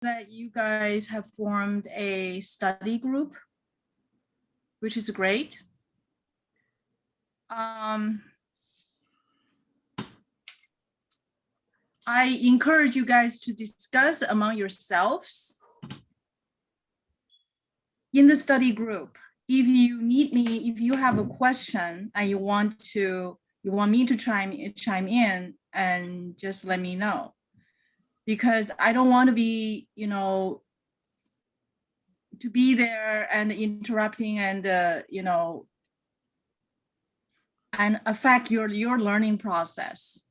that you guys have formed a study group, which is great. I encourage you guys to discuss among yourselves in the study group. If you need me, if you have a question and you want me to chime in, and just let me know, because I don't want to be, to be there and interrupting and and affect your learning process.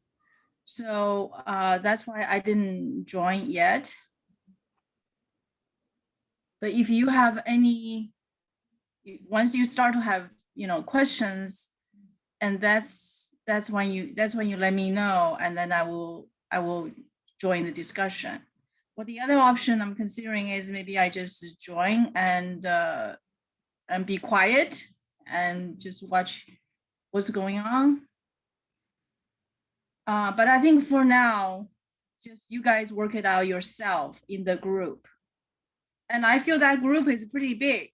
So that's why I didn't join yet. But if you have any, once you start to have questions, and that's when you let me know, and then I will join the discussion. Well, the other option I'm considering is maybe I just join and be quiet and just watch what's going on. But I think for now, just you guys work it out yourself in the group. And I feel that group is pretty big.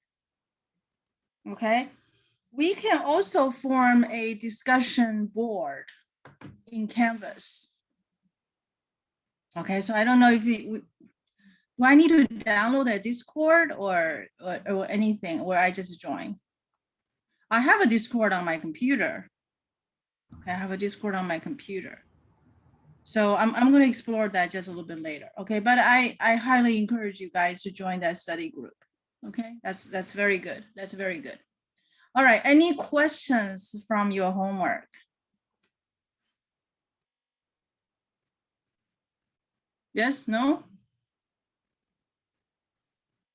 Okay. We can also form a discussion board in Canvas. Okay, so I don't know if do I need to download a Discord or anything, or I just join? I have a Discord on my computer. Okay, I have a Discord on my computer. So I'm going to explore that just a little bit later. Okay, but I highly encourage you guys to join that study group. Okay, that's very good. That's very good. All right, any questions from your homework? Yes, no?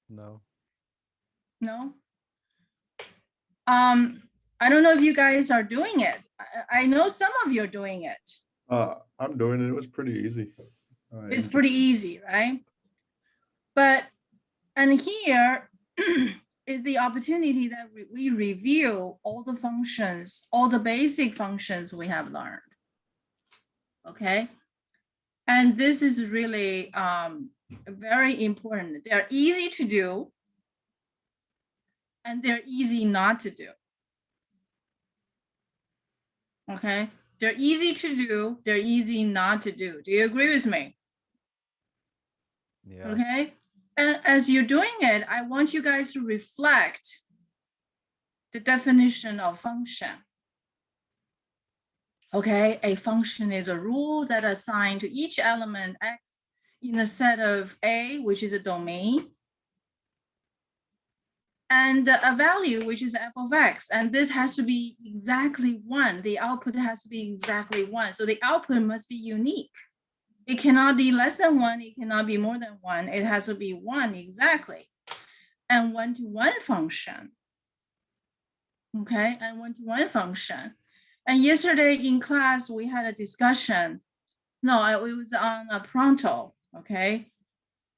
No. No? I don't know if you guys are doing it. I know some of you are doing it. I'm doing it. It was pretty easy. It's pretty easy, right? But, and here is the opportunity that we review all the functions, all the basic functions we have learned. Okay. And this is really very important. They're easy to do, and they're easy not to do. Okay. They're easy to do, they're easy not to do. Do you agree with me? Yeah. Okay. And as you're doing it, I want you guys to reflect the definition of function. Okay, a function is a rule that assigned to each element x in a set of A, which is a domain, and a value, which is f of x. And this has to be exactly 1. The output has to be exactly 1. So the output must be unique. It cannot be less than 1. It cannot be more than 1. It has to be 1 exactly. And one-to-one function. Okay, and one-to-one function. And yesterday in class, we had a discussion. No, it was on a Pronto, okay?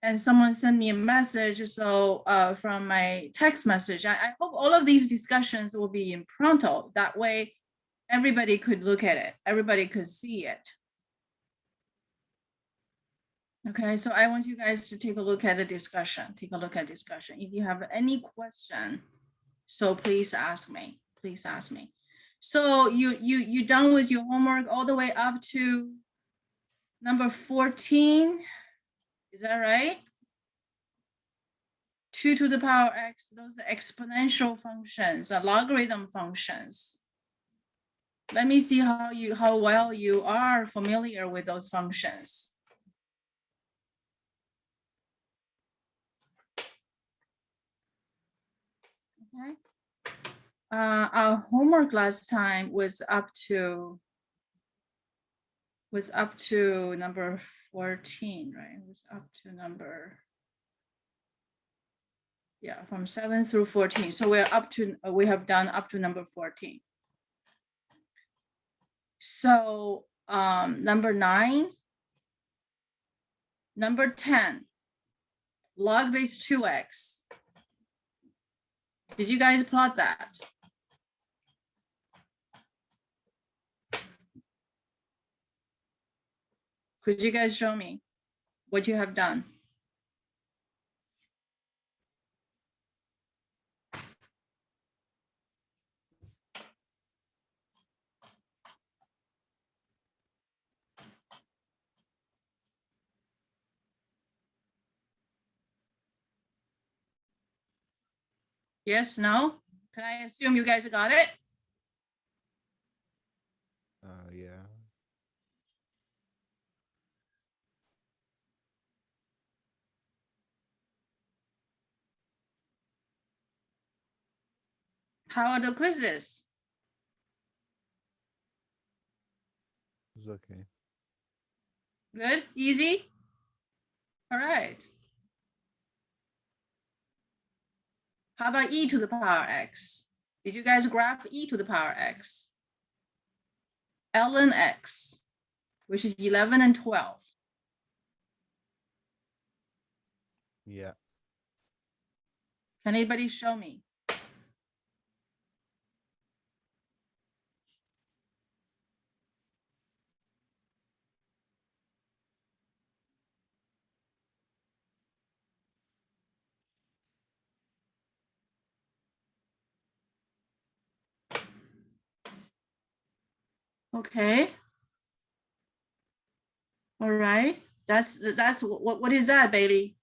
And someone sent me a message, so from my text message. I hope all of these discussions will be in Pronto. That way, everybody could look at it. Everybody could see it. Okay, so I want you guys to take a look at the discussion. Take a look at discussion. If you have any question, so please ask me. Please ask me. So you done with your homework all the way up to number 14? Is that right? 2 to the power x, those are exponential functions, logarithm functions. Let me see how well you are familiar with those functions. Okay. Our homework last time was up to number 14, right? It was up to number, yeah, from 7 through 14. So we're up to, we have done up to number 14. So number 9, number 10, log base 2x. Did you guys plot that? Could you guys show me what you have done? Yes, no? Can I assume you guys got it? Yeah. How are the quizzes? It's okay. Good? Easy? All right. How about e to the power x? Did you guys graph e to the power x? ln x, which is 11 and 12. Yeah. Can anybody show me? Okay. All right. That's what is that, baby?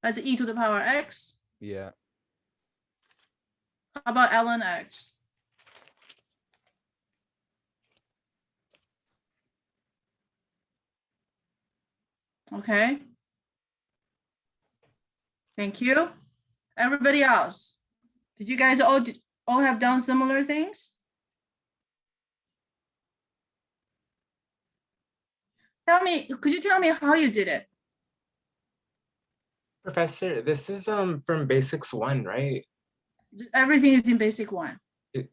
That's e to the power x. Yeah. How about ln x? Okay. Thank you. Everybody else, did you guys all have done similar things? Tell me, could you tell me how you did it? Professor, this is from Basics 1, right? Everything is in basic one.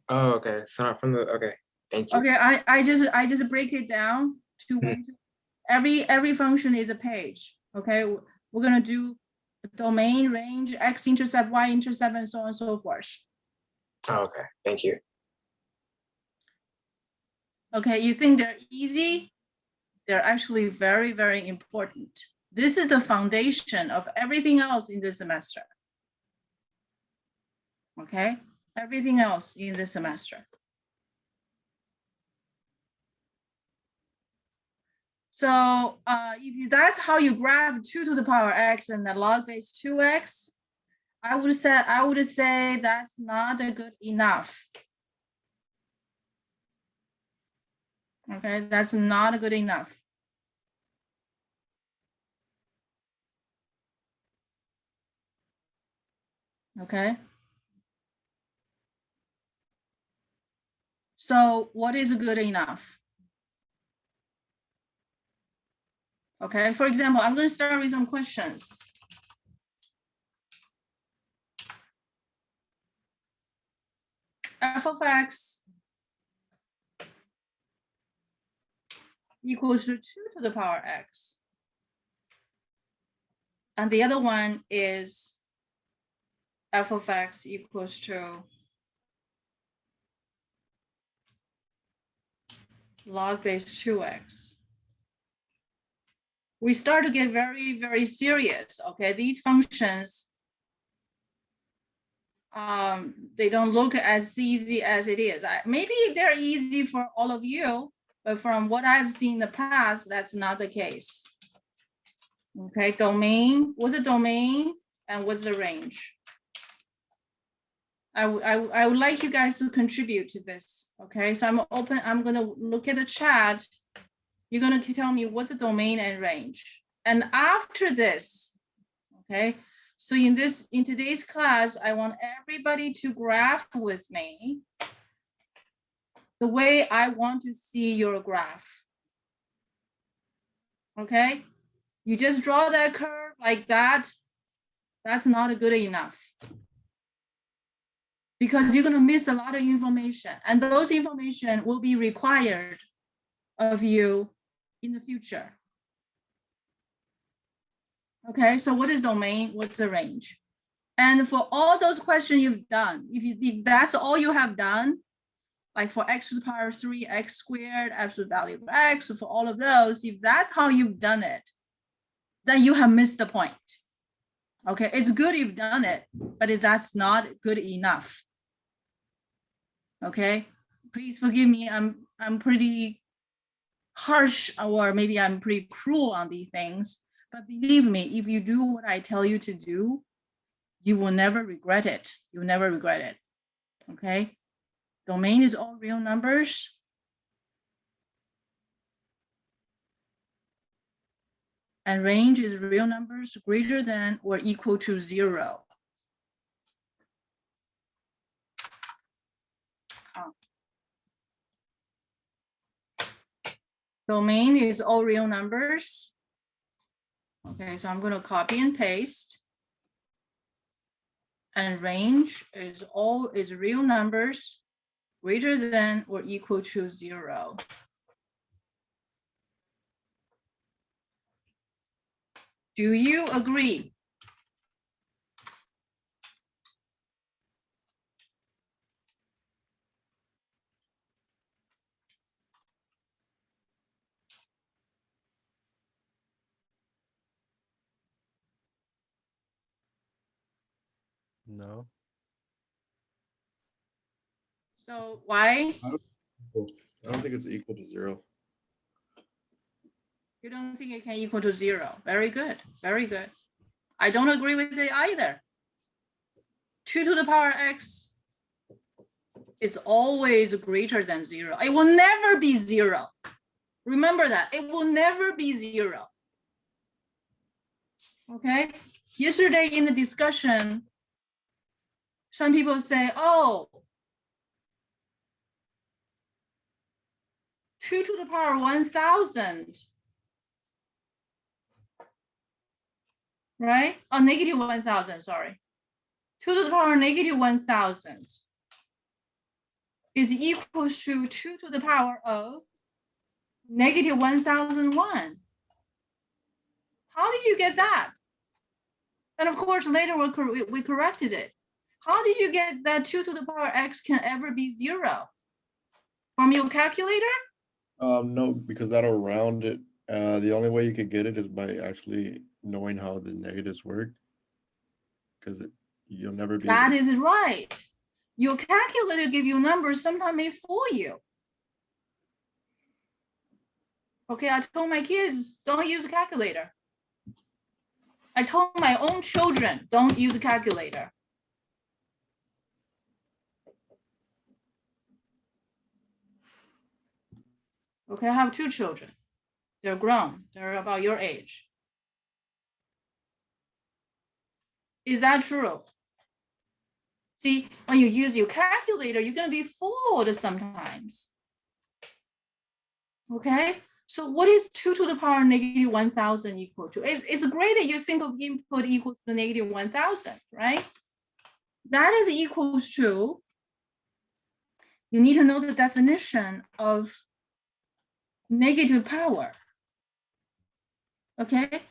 Oh, okay. It's not from the okay. Thank you. Okay, I just break it down to one. Every function is a page. Okay, we're gonna do domain, range, x-intercept, y-intercept, and so on and so forth. Oh, okay. Thank you. Okay, you think they're easy? They're actually very, very important. This is the foundation of everything else in this semester. Okay, everything else in this semester. So if that's how you graph 2 to the power x and the log base 2x, I would say that's not good enough. Okay, that's not good enough. Okay. So what is good enough? Okay, for example, I'm going to start with some questions. F of x equals to 2 to the power x. And the other one is f of x equals to log base 2x. We start to get very, very serious. Okay, these functions, they don't look as easy as it is. Maybe they're easy for all of you, but from what I've seen in the past, that's not the case. Okay, domain, what's the domain and what's the range? I would like you guys to contribute to this. Okay, so I'm gonna look at the chat. You're gonna tell me what's the domain and range. And after this, okay, so in today's class, I want everybody to graph with me the way I want to see your graph. Okay, you just draw that curve like that. That's not good enough, because you're gonna miss a lot of information, and those information will be required of you in the future. Okay, so what is domain? What's the range? And for all those questions you've done, if that's all you have done, like for x to the power 3, x squared, absolute value of x, for all of those, if that's how you've done it, then you have missed the point. Okay, it's good you've done it, but that's not good enough. Okay, please forgive me, I'm pretty harsh, or maybe I'm pretty cruel on these things, but believe me, if you do what I tell you to do, You will never regret it. You'll never regret it. Okay. Domain is all real numbers. And range is real numbers greater than or equal to 0. Domain is all real numbers. Okay, so I'm going to copy and paste. And range is real numbers greater than or equal to 0. Do you agree? No. So why? I don't think it's equal to 0. You don't think it can equal to 0. Very good. Very good. I don't agree with it either. 2 to the power x is always greater than 0. It will never be 0. Remember that. It will never be 0. Okay? Yesterday in the discussion, some people say, oh, 2 to the power 1000, right? Oh, negative 1000, sorry. 2 to the power negative 1000 is equals to 2 to the power of negative 1001. How did you get that? And of course, later we corrected it. How did you get that 2 to the power x can ever be 0? From your calculator? No, because that'll round it. The only way you could get it is by actually knowing how the negatives work. Because you'll never be That is right. Your calculator give you numbers, sometimes may fool you. Okay, I told my kids, don't use a calculator. I told my own children, don't use a calculator. Okay, I have 2 children. They're grown. They're about your age. Is that true? See, when you use your calculator, you're going to be fooled sometimes. Okay, so what is 2 to the power negative 1000 equal to? It's great that you think of input equals to negative 1000, right? That is equals to, you need to know the definition of negative power. Okay,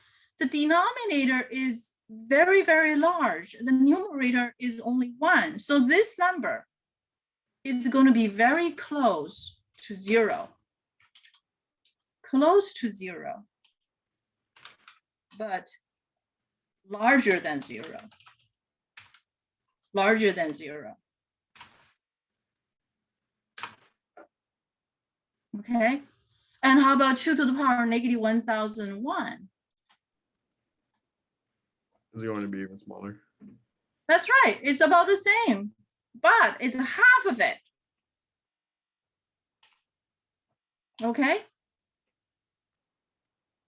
the denominator is very, very large. The numerator is only 1. So this number is going to be very close to 0. Close to 0, but larger than 0. Larger than 0. Okay, and how about 2 to the power negative 1001? It's going to be even smaller. That's right, it's about the same, but it's half of it. Okay,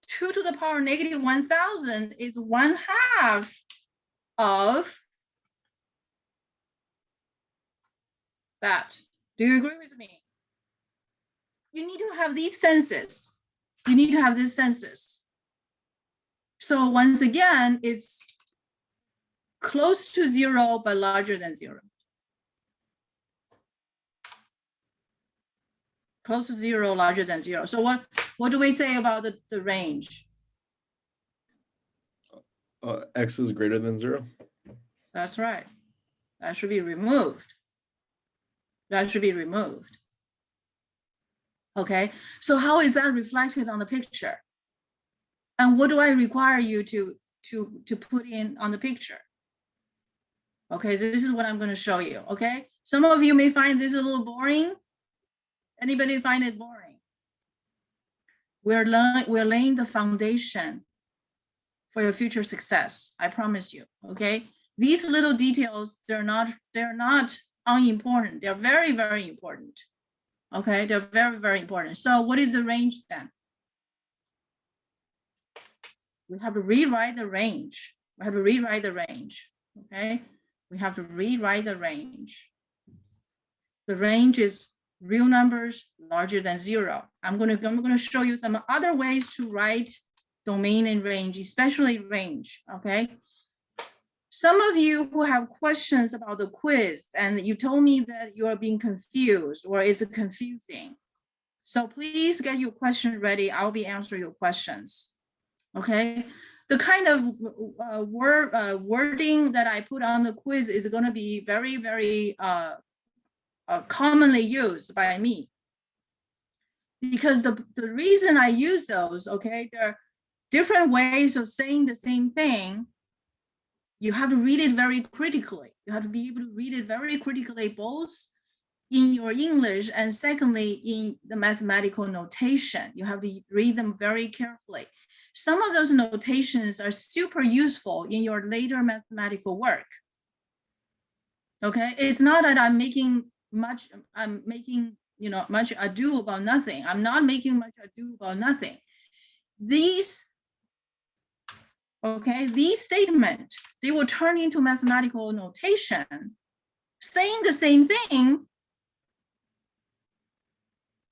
2 to the power negative 1000 is 1/2 of that. Do you agree with me? You need to have these senses. You need to have these senses. So once again, it's close to 0, but larger than 0. Close to 0, larger than 0. So what do we say about the range? X is greater than 0. That's right. That should be removed. That should be removed. Okay, so how is that reflected on the picture? And what do I require you to put in on the picture? Okay, this is what I'm going to show you. Okay, some of you may find this a little boring. Anybody find it boring? We're laying the foundation for your future success. I promise you. Okay, These little details, they're not unimportant. They're very, very important. Okay, they're very, very important. So what is the range then? We have to rewrite the range. We have to rewrite the range. Okay, we have to rewrite the range. The range is real numbers larger than 0. I'm gonna show you some other ways to write domain and range, especially range. Okay. Some of you who have questions about the quiz and you told me that you are being confused or is it confusing. So please get your question ready. I'll be answering your questions. Okay. The kind of wording that I put on the quiz is going to be very, very commonly used by me. Because the reason I use those, okay, there are different ways of saying the same thing. You have to read it very critically. You have to be able to read it very critically, both in your English and secondly, in the mathematical notation. You have to read them very carefully. Some of those notations are super useful in your later mathematical work. Okay, it's not that I'm making much ado about nothing. I'm not making much ado about nothing. These statements, they will turn into mathematical notation, saying the same thing,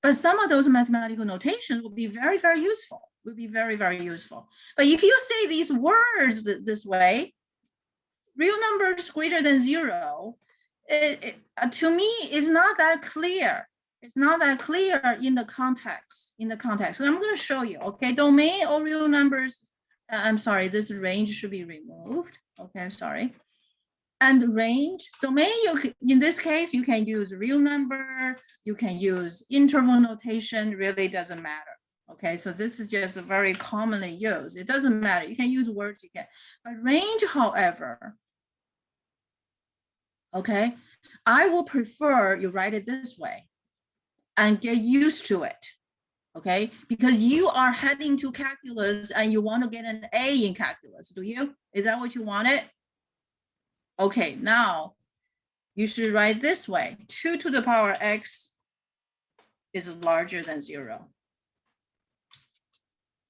but some of those mathematical notations will be very, very useful, But if you say these words this way, real numbers greater than 0, to me, is not that clear. It's not that clear in the context. So I'm going to show you, okay, domain or real numbers. I'm sorry, this range should be removed. Okay, I'm sorry. And range, domain, in this case, you can use real number, you can use interval notation, really doesn't matter. Okay, so this is just very commonly used. It doesn't matter, you can use words, you can. But range, however, okay, I will prefer you write it this way and get used to it. Okay, because you are heading to calculus and you want to get an A in calculus, do you? Is that what you wanted? Okay, now you should write this way. 2 to the power x is larger than 0.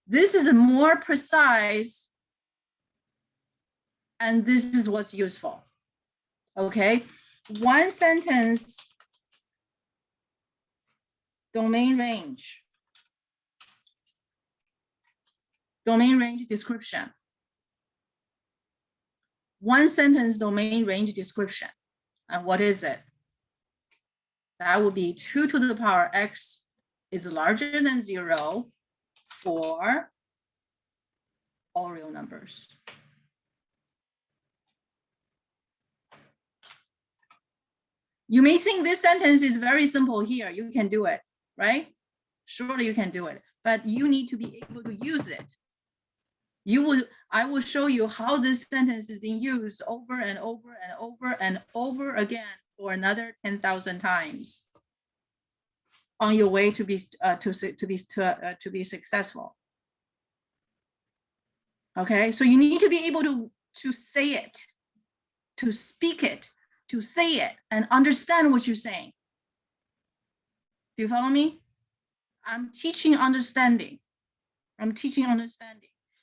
This is more precise, and this is what's useful. Okay, one sentence, domain range description. One sentence domain range description. And what is it? That would be 2 to the power x is larger than 0 for all real numbers. You may think this sentence is very simple here. You can do it, right? Surely you can do it, but you need to be able to use it. I will show you how this sentence is being used over and over and over and over again for another 10,000 times on your way to be successful. Okay, so you need to be able to say it, to speak it, to say it, and understand what you're saying. Do you follow me? I'm teaching understanding.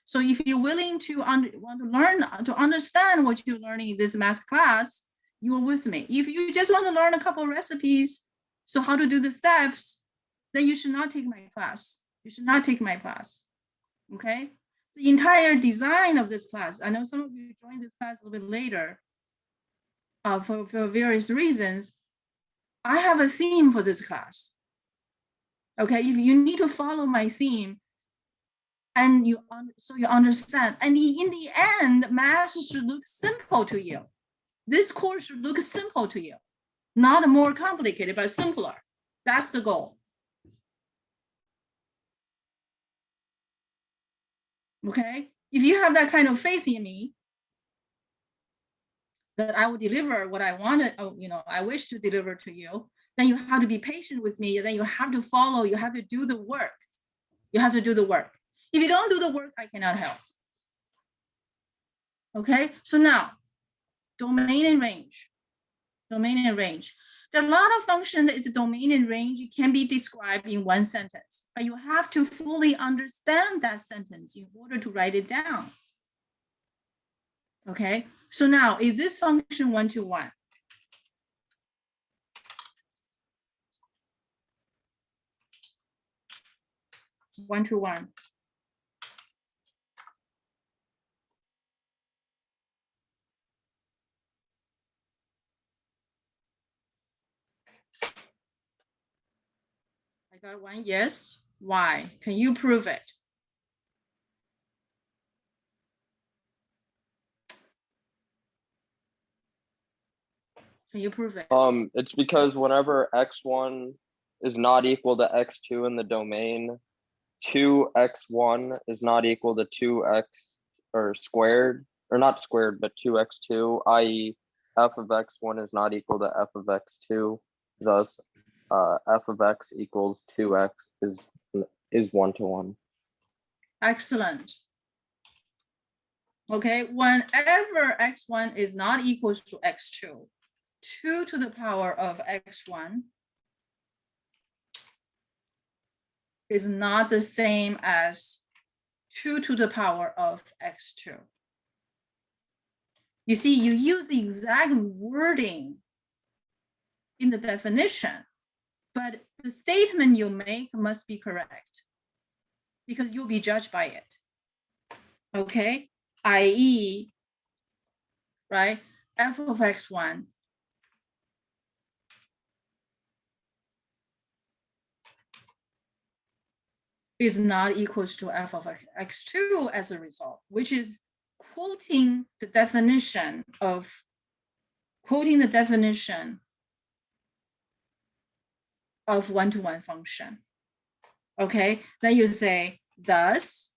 So if you're willing to want to learn, to understand what you're learning in this math class, you are with me. If you just want to learn a couple of recipes, so how to do the steps, then you should not take my class. Okay? The entire design of this class, I know some of you joined this class a little bit later for various reasons. I have a theme for this class. Okay, if you need to follow my theme, and so you understand. And in the end, math should look simple to you. This course should look simple to you, not more complicated, but simpler. That's the goal. Okay, if you have that kind of faith in me, that I will deliver what I wanted, I wish to deliver to you, then you have to be patient with me. Then you have to follow. You have to do the work. If you don't do the work, I cannot help. Okay, so now domain and range. Domain and range. There are a lot of functions that its domain and range can be described in one sentence, but you have to fully understand that sentence in order to write it down. Okay, so now is this function one-to-one? One-to-one. I got one yes. Why? Can you prove it? Can you prove it? It's because whenever x1 is not equal to x2 in the domain, 2x1 is not equal to 2x or squared, or not squared, but 2x2, i.e. f of x1 is not equal to f of x2. Thus, f of x equals 2x is one-to-one. Excellent. Okay, whenever x1 is not equal to x2, 2 to the power of x1 is not the same as 2 to the power of x2. You see, you use the exact wording in the definition, but the statement you make must be correct because you'll be judged by it. Okay, i.e., right, f of x1 is not equals to f of x2 as a result, which is quoting the definition of one-to-one function. Okay, then you say thus,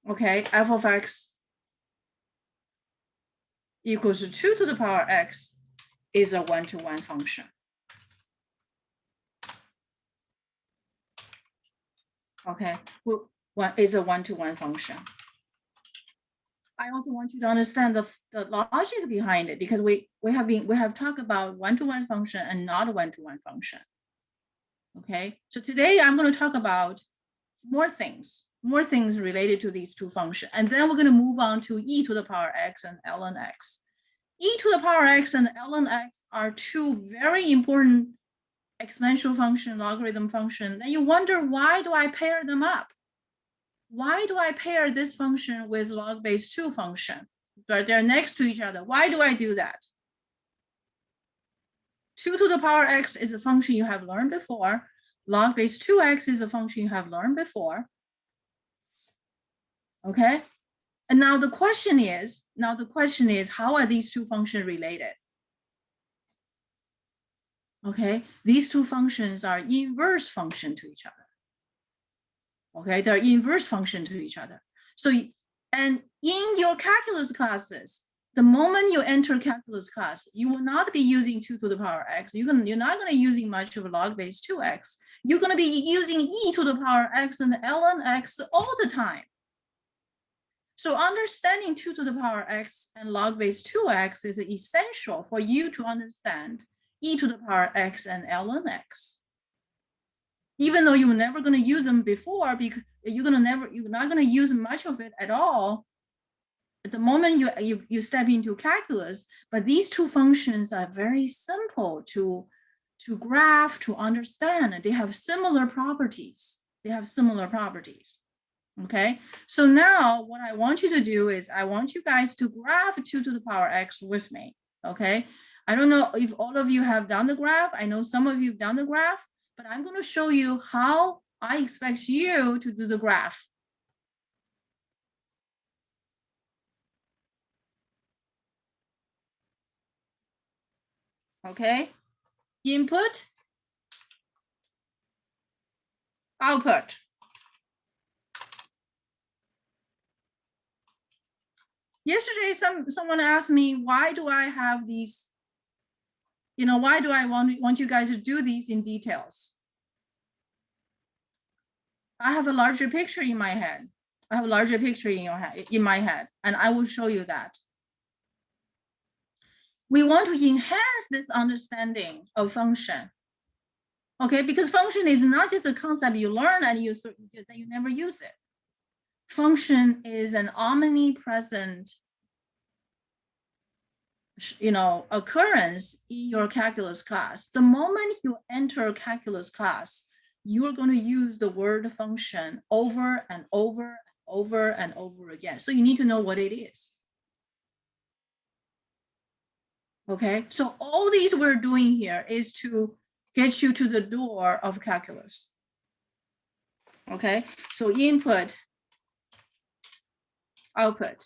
okay, f of x equals to 2 to the power x is a one-to-one function. Okay, well, is a one-to-one function. I also want you to understand the logic behind it, because we have talked about one-to-one function and not one-to-one function. Okay, so today I'm going to talk about more things related to these two functions, and then we're going to move on to e to the power x and ln x. E to the power x and ln x are two very important exponential function, logarithm function. Then you wonder, why do I pair them up? Why do I pair this function with log base 2 function? But they're next to each other. Why do I do that? 2 to the power x is a function you have learned before. Log base 2x is a function you have learned before. Okay. And now the question is, how are these two functions related? Okay, these two functions are inverse function to each other. Okay, they're inverse function to each other. So, and in your calculus classes, the moment you enter calculus class, you will not be using 2 to the power x. You're not going to be using much of log base 2x. You're going to be using e to the power x and ln x all the time. So understanding 2 to the power x and log base 2x is essential for you to understand e to the power x and ln x. Even though you were never going to use them before, because you're not going to use much of it at all at the moment you step into calculus. But these two functions are very simple to graph, to understand. They have similar properties. Okay, so now what I want you to do is I want you guys to graph 2 to the power x with me. Okay, I don't know if all of you have done the graph. I know some of you have done the graph, but I'm going to show you how I expect you to do the graph. Okay, input, output. Yesterday, someone asked me, why do I have these? Why do I want you guys to do these in details? I have a larger picture in my head. I have a larger picture in your head, in my head, and I will show you that. We want to enhance this understanding of function. Okay, because function is not just a concept you learn and you never use it. Function is an omnipresent, occurrence in your calculus class. The moment you enter calculus class, you're going to use the word function over and over and over and over again. So you need to know what it is. Okay, so all these we're doing here is to get you to the door of calculus. Okay, so input, output.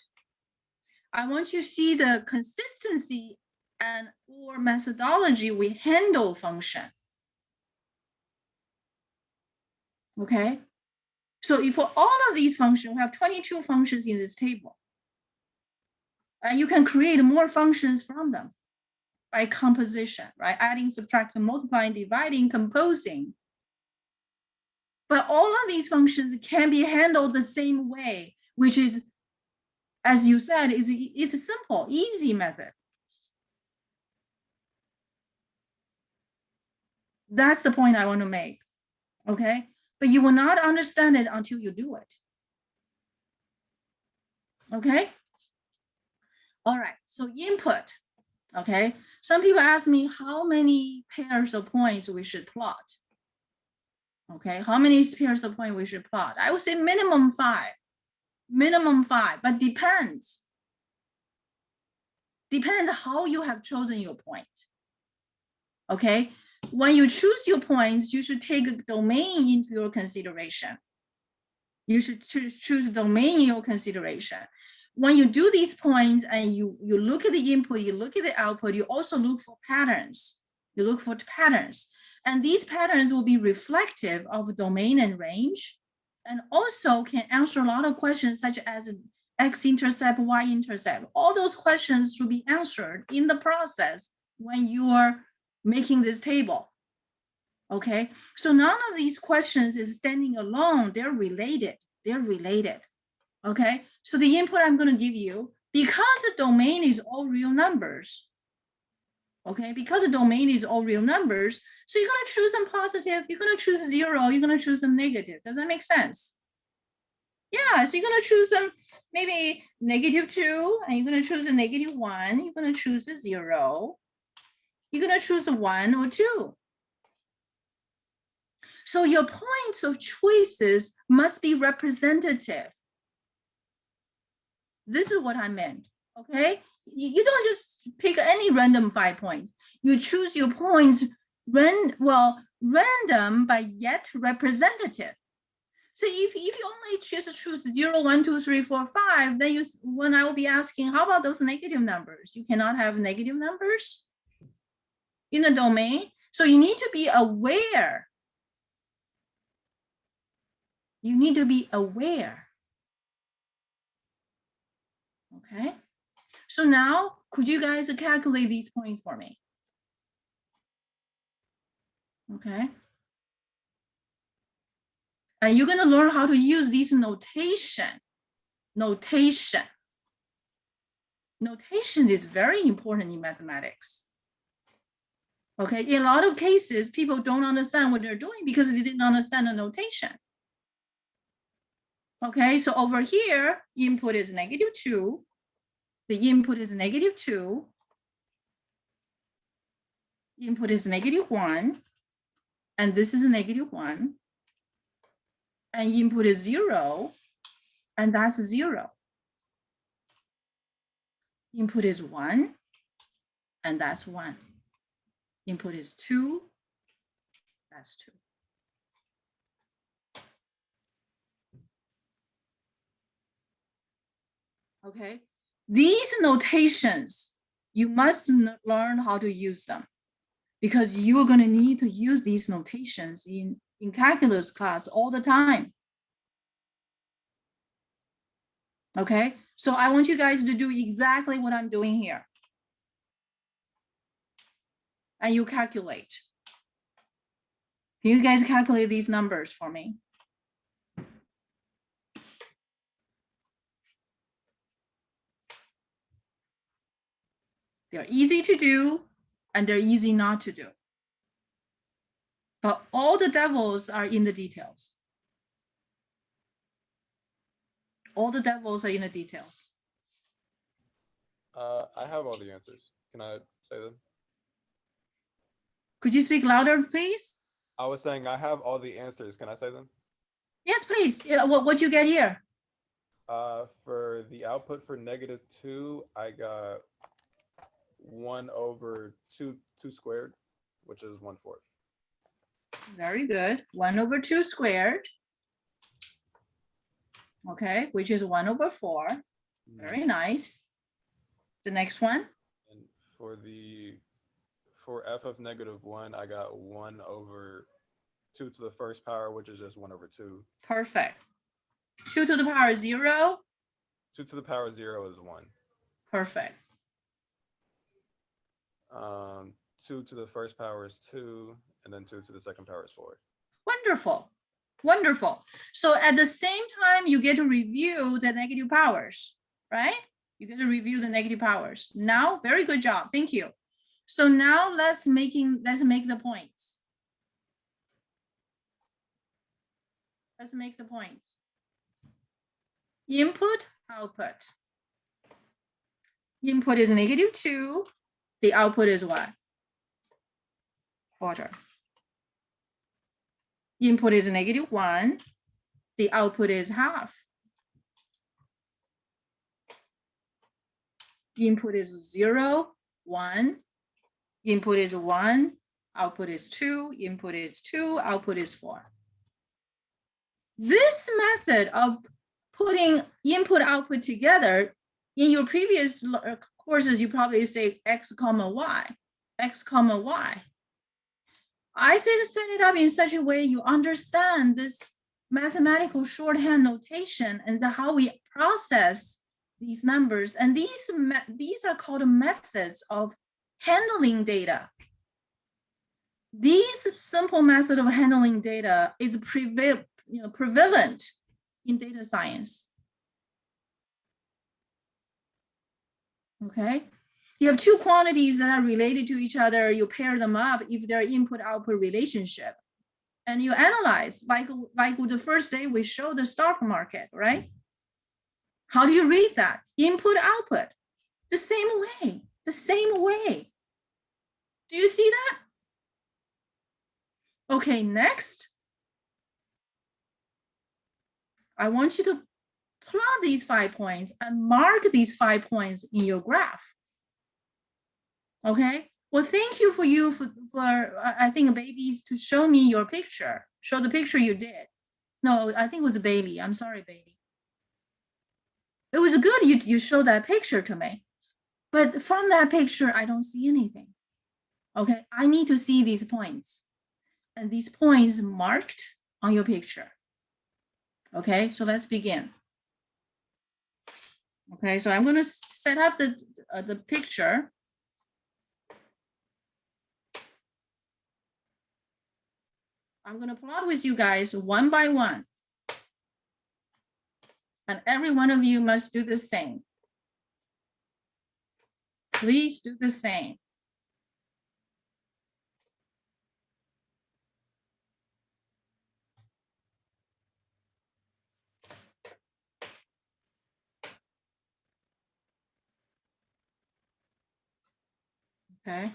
I want you to see the consistency and or methodology we handle function. Okay, so if for all of these functions, we have 22 functions in this table. And you can create more functions from them by composition, right? Adding, subtracting, multiplying, dividing, composing. But all of these functions can be handled the same way, which is, as you said, is a simple, easy method. That's the point I want to make, okay? But you will not understand it until you do it, okay? All right, so input, okay? Some people ask me how many pairs of points we should plot, okay? How many pairs of points we should plot? I would say minimum 5, but depends. Depends how you have chosen your point, okay? When you choose your points, you should take a domain into your consideration. You should choose a domain in your consideration. When you do these points and you look at the input, you look at the output, you also look for patterns. You look for patterns. And these patterns will be reflective of domain and range, and also can answer a lot of questions such as x-intercept, y-intercept. All those questions should be answered in the process when you are making this table. Okay, so none of these questions is standing alone. They're related. Okay, so the input I'm going to give you, because the domain is all real numbers. Okay, because the domain is all real numbers, so you're going to choose some positive, you're going to choose 0, you're going to choose some negative. Does that make sense? Yeah, so you're going to choose some maybe -2, and you're going to choose a -1, you're going to choose a 0, you're going to choose a 1 or 2. So your points of choices must be representative. This is what I meant, okay? You don't just pick any random 5 points. You choose your points random, but yet representative. So if you only choose 0, 1, 2, 3, 4, 5, then when I will be asking, how about those negative numbers? You cannot have negative numbers in the domain. So you need to be aware. You need to be aware. Okay. So now, could you guys calculate these points for me? Okay. And you're going to learn how to use these notation. Notation is very important in mathematics. Okay. In a lot of cases, people don't understand what they're doing because they didn't understand the notation. Okay. So over here, input is -2. The input is -2. Input is -1. And this is a -1. And input is 0. And that's 0. Input is 1. And that's 1. Input is 2. That's 2. Okay. These notations, you must learn how to use them, because you're going to need to use these notations in calculus class all the time. Okay, so I want you guys to do exactly what I'm doing here. And you calculate. Can you guys calculate these numbers for me? They're easy to do and they're easy not to do. But all the devils are in the details. All the devils are in the details. I have all the answers. Can I say them? Could you speak louder, please? I was saying I have all the answers. Can I say them? Yes, please. Yeah, what you get here? For the output for -2, I got 1/2 squared, which is 1/4. Very good. 1/2 squared. Okay, which is 1/4. Very nice. The next one. And for f of -1, I got 1/2 to the first power, which is just 1/2. Perfect. 2 to the power 0. 2 to the power 0 is 1. Perfect. 2 to the first power is 2, and then 2 to the second power is 4. Wonderful. Wonderful. So at the same time, you get to review the negative powers, right? You get to review the negative powers. Now, very good job. Thank you. So now let's make the points. Let's make the points. Input, output. Input is -2. The output is what? Quarter. Input is -1. The output is half. Input is 0, 1. Input is 1. Output is 2. Input is 2. Output is 4. This method of putting input output together, in your previous courses, you probably say x comma y, x comma y. I say to set it up in such a way you understand this mathematical shorthand notation and how we process these numbers. And these are called methods of handling data. These simple method of handling data is prevalent in data science. Okay. You have two quantities that are related to each other. You pair them up if they're input-output relationship. And you analyze, like the first day we showed the stock market, right? How do you read that? Input-output. The same way. The same way. Do you see that? Okay, next. I want you to plot these 5 points and mark these 5 points in your graph. Okay, well, thank you for I think babies to show me your picture. Show the picture you did. No, I think it was Bailey. I'm sorry, Bailey. It was good you showed that picture to me. But from that picture, I don't see anything. Okay, I need to see these points. And these points marked on your picture. Okay, so let's begin. Okay, so I'm going to set up the picture. I'm going to plot with you guys one by one. And every one of you must do the same. Please do the same. Okay.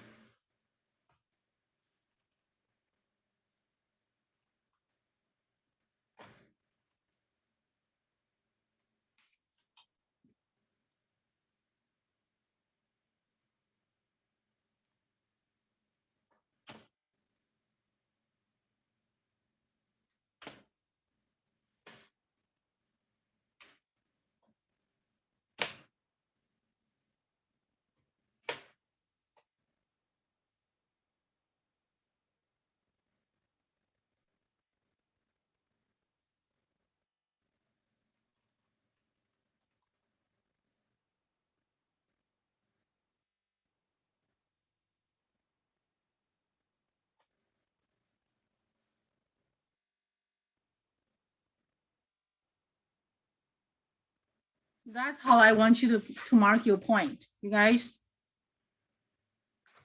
That's how I want you to mark your point, you guys.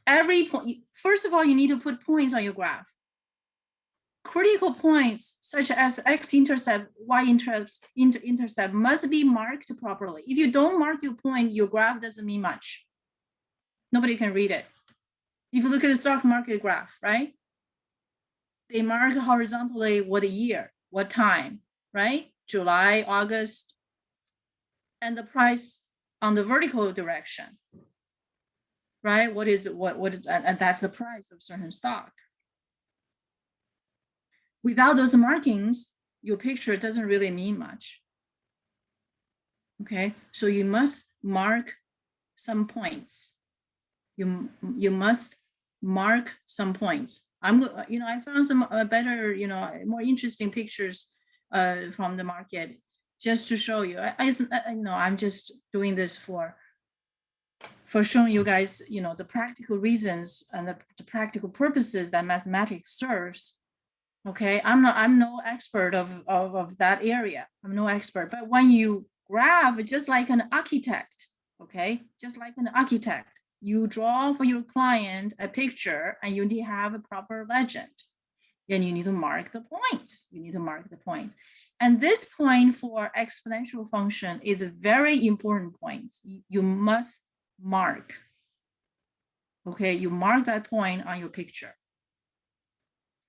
every point, first of all, you need to put points on your graph. Critical points such as x-intercept, y-intercept must be marked properly. If you don't mark your point, your graph doesn't mean much. Nobody can read it. If you look at the stock market graph, right? They mark horizontally what year, what time, right? July, August, and the price on the vertical direction, right? What is and that's the price of certain stock. Without those markings, your picture doesn't really mean much. Okay, so you must mark some points. You must mark some points. I found some better, more interesting pictures from the market just to show you. I'm just doing this for showing you guys, the practical reasons and the practical purposes that mathematics serves. Okay, I'm no expert of that area. I'm no expert, but when you graph, just like an architect, okay, just like an architect, you draw for your client a picture and you need to have a proper legend. Then you need to mark the points. You need to mark the points. And this point for exponential function is a very important point. You must mark. Okay, you mark that point on your picture.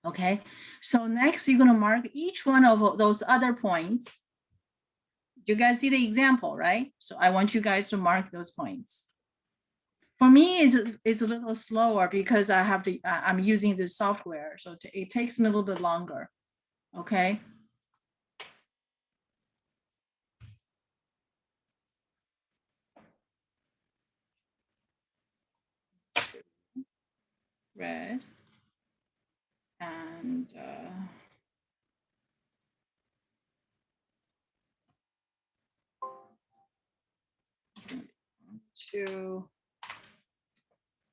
Okay, so next you're going to mark each one of those other points. You guys see the example, right? So I want you guys to mark those points. For me, it's a little slower because I'm using the software, so it takes me a little bit longer. Okay. Red. And two.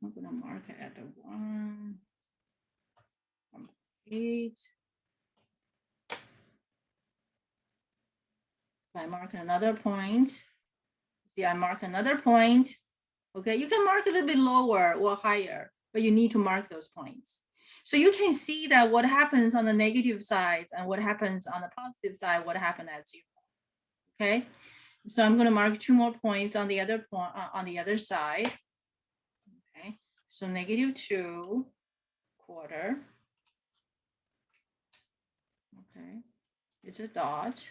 I'm going to mark it at the 1.8. So I mark another point. See, I mark another point. Okay, you can mark a little bit lower or higher, but you need to mark those points. So you can see that what happens on the negative side and what happens on the positive side, what happened at 0. Okay, so I'm going to mark 2 more points on the other point on the other side. Okay, so -2 quarter. Okay, it's a dot.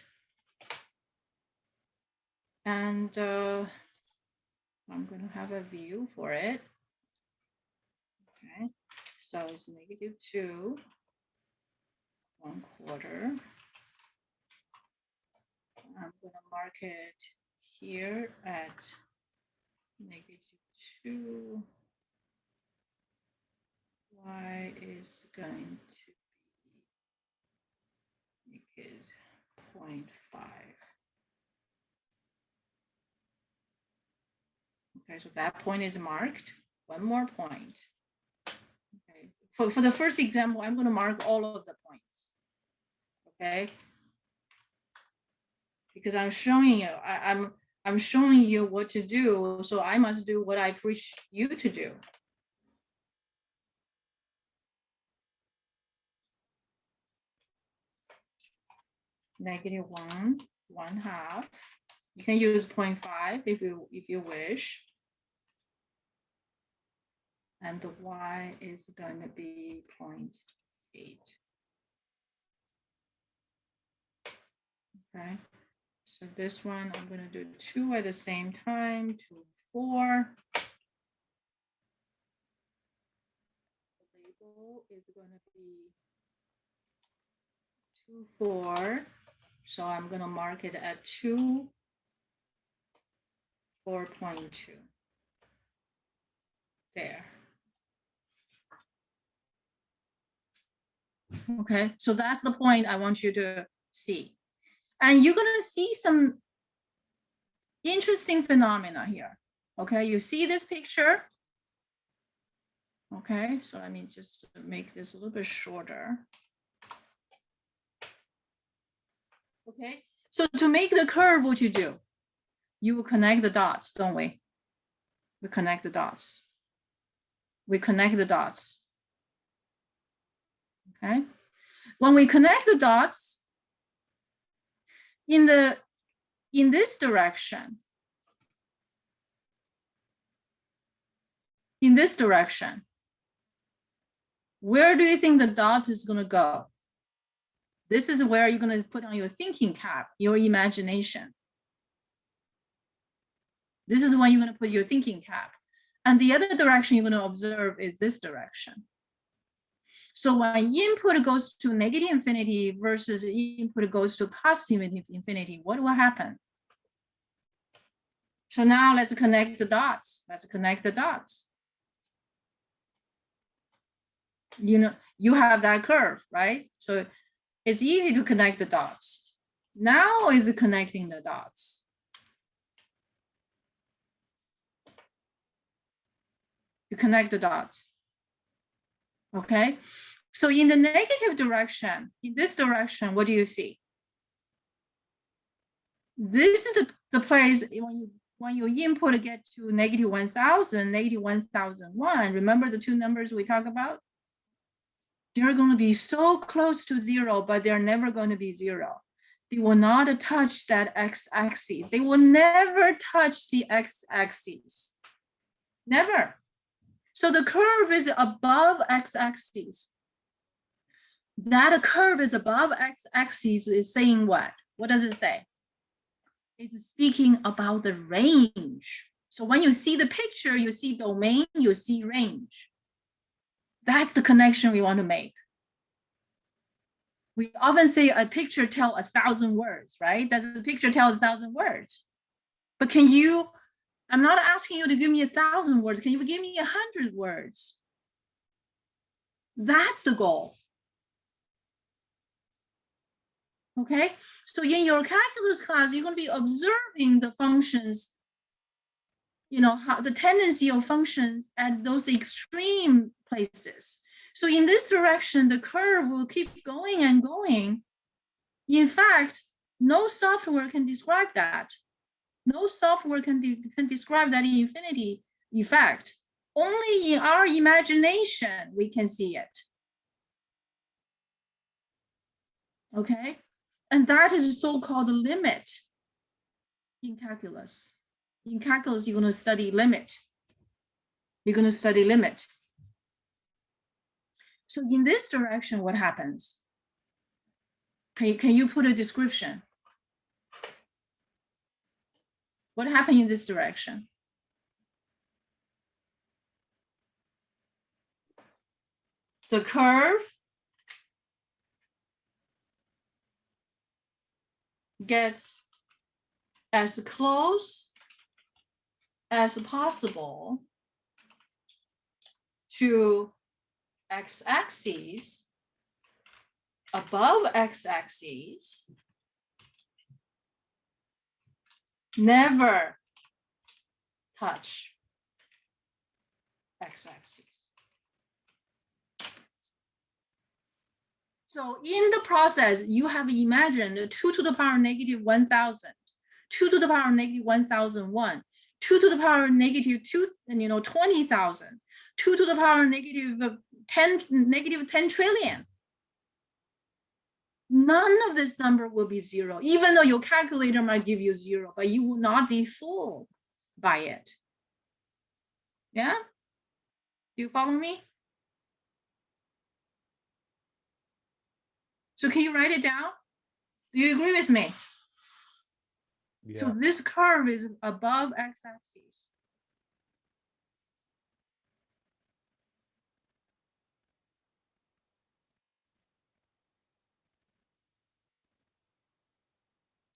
And I'm going to have a view for it. Okay, so it's -2 1/4. I'm going to mark it here at -2. Y is going to be -0.5. Okay, so that point is marked. One more point. Okay, for the first example, I'm going to mark all of the points. Okay, because I'm showing you, I'm showing you what to do, so I must do what I preach you to do. -1, 1/2. You can use 0.5 if you wish. And the Y is going to be 0.8. Okay, so this one, I'm going to do 2 at the same time, 2, 4. The label is going to be 2, 4. So I'm going to mark it at 2, 4.2. There. Okay, so that's the point I want you to see. And you're going to see some interesting phenomena here. Okay, you see this picture? Okay, so let me just make this a little bit shorter. Okay, so to make the curve, what you do? You will connect the dots, don't we? We connect the dots. We connect the dots. Okay. When we connect the dots in this direction, where do you think the dots is going to go? This is where you're going to put on your thinking cap, your imagination. This is when you're going to put your thinking cap. And the other direction you're going to observe is this direction. So when input goes to negative infinity versus input goes to positive infinity, what will happen? So now let's connect the dots. Let's connect the dots. You know, you have that curve, right? So it's easy to connect the dots. Now is connecting the dots. You connect the dots. Okay. So in the negative direction, in this direction, what do you see? This is the place when you input get to negative 1000, negative 1001. Remember the two numbers we talked about? They're going to be so close to zero, but they're never going to be zero. They will not touch that x-axis. They will never touch the x-axis. Never. So the curve is above x-axis. That curve is above x-axis is saying what? What does it say? It's speaking about the range. So when you see the picture, you see domain, you see range. That's the connection we want to make. We often say a picture tells 1,000 words, right? Does a picture tell 1,000 words? But can you, I'm not asking you to give me 1,000 words. Can you give me 100 words? That's the goal. Okay, so in your calculus class, you're going to be observing the functions, you know, how the tendency of functions at those extreme places. So in this direction, the curve will keep going and going. In fact, no software can describe that. No software can describe that infinity effect. Only in our imagination, we can see it. Okay, and that is so-called limit in calculus. In calculus, you're going to study limit. You're going to study limit. So in this direction, what happens? Can you put a description? What happened in this direction? The curve gets as close as possible to x-axis, above x-axis, never touch x-axis. So in the process, you have imagined 2 to the power negative 1,000, 2 to the power negative 1,001, 2 to the power negative 20,000, 2 to the power negative 10 trillion. None of this number will be zero, even though your calculator might give you zero, but you will not be fooled by it. Yeah? Do you follow me? So can you write it down? Do you agree with me? Yeah. So this curve is above x-axis.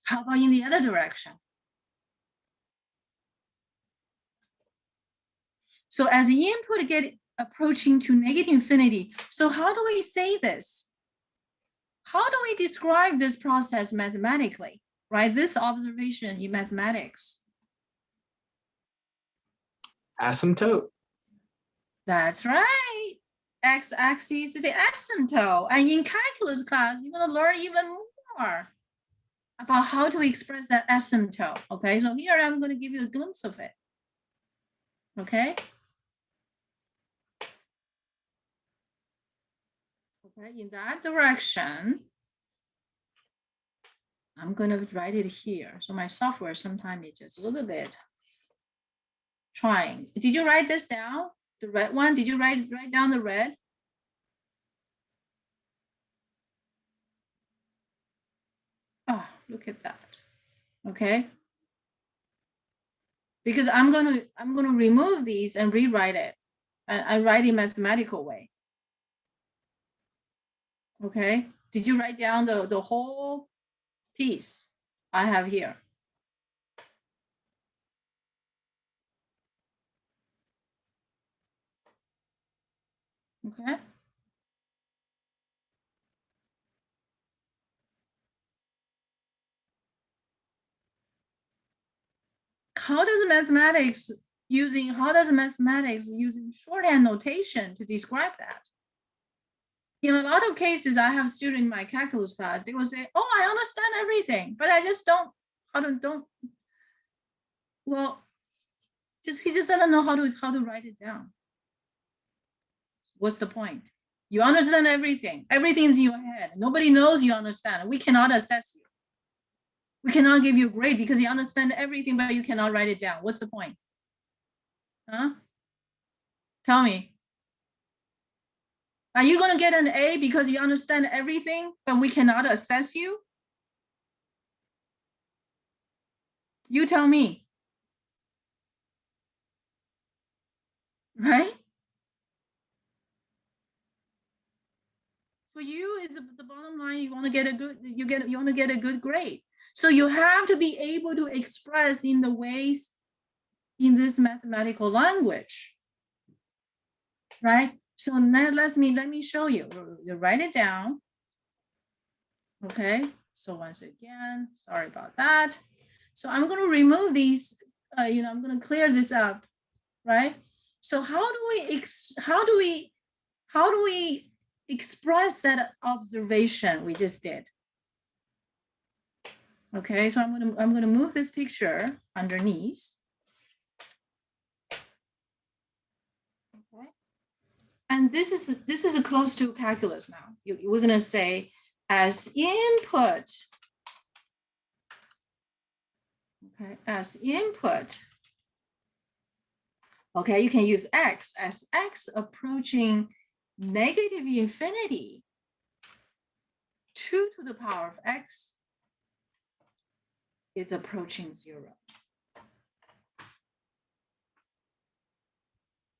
How about in the other direction? So as the input get approaching to negative infinity, so how do we say this? How do we describe this process mathematically, right? This observation in mathematics. Asymptote. That's right. X-axis is the asymptote. And in calculus class, you're going to learn even more about how to express that asymptote. Okay, so here I'm going to give you a glimpse of it. Okay. Okay, in that direction, I'm gonna write it here. So my software sometimes is just a little bit trying. Did you write this down? The red one? Did you write down the red? Oh, look at that. Okay. Because I'm gonna remove these and rewrite it. I write in mathematical way. Okay. Did you write down the whole piece I have here? Okay. How does mathematics using shorthand notation to describe that? In a lot of cases, I have students in my calculus class, they will say, oh, I understand everything, but I just don't, well, he just doesn't know how to write it down. What's the point? You understand everything. Everything's in your head. Nobody knows you understand. We cannot assess you. We cannot give you a grade because you understand everything, but you cannot write it down. What's the point? Huh? Tell me. Are you going to get an A because you understand everything, but we cannot assess you? You tell me. Right? For you, is the bottom line, you want to get a good, you want to get a good grade. So you have to be able to express in the ways in this mathematical language. Right? So now let me show you. You write it down. Okay. So once again, sorry about that. So I'm going to remove these. I'm going to clear this up, right? So how do we express that observation we just did? Okay. So I'm going to move this picture underneath. Okay. And this is close to calculus now. We're going to say as input. Okay, as input. Okay, you can use x as x approaching negative infinity. 2 to the power of x is approaching 0.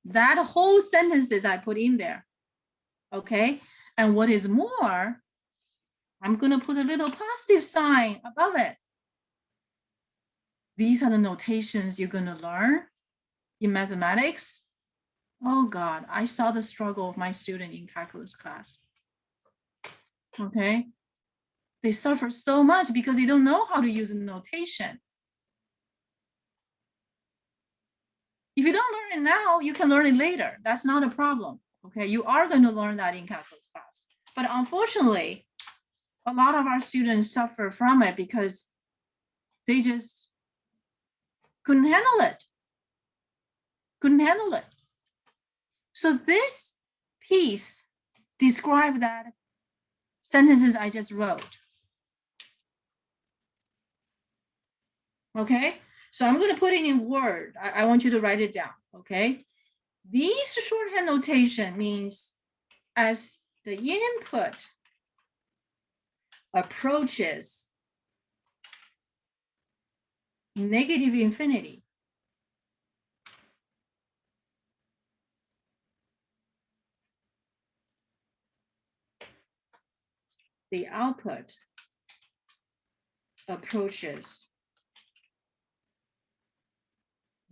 That whole sentences I put in there. Okay, and what is more, I'm going to put a little positive sign above it. These are the notations you're going to learn in mathematics. Oh God, I saw the struggle of my student in calculus class. Okay, they suffer so much because they don't know how to use a notation. If you don't learn it now, you can learn it later. That's not a problem. Okay, you are going to learn that in calculus class. But unfortunately, a lot of our students suffer from it because they just couldn't handle it. Couldn't handle it. So this piece describes that sentences I just wrote. Okay, so I'm going to put it in Word. I want you to write it down. Okay, these shorthand notation means as the input approaches negative infinity, the output approaches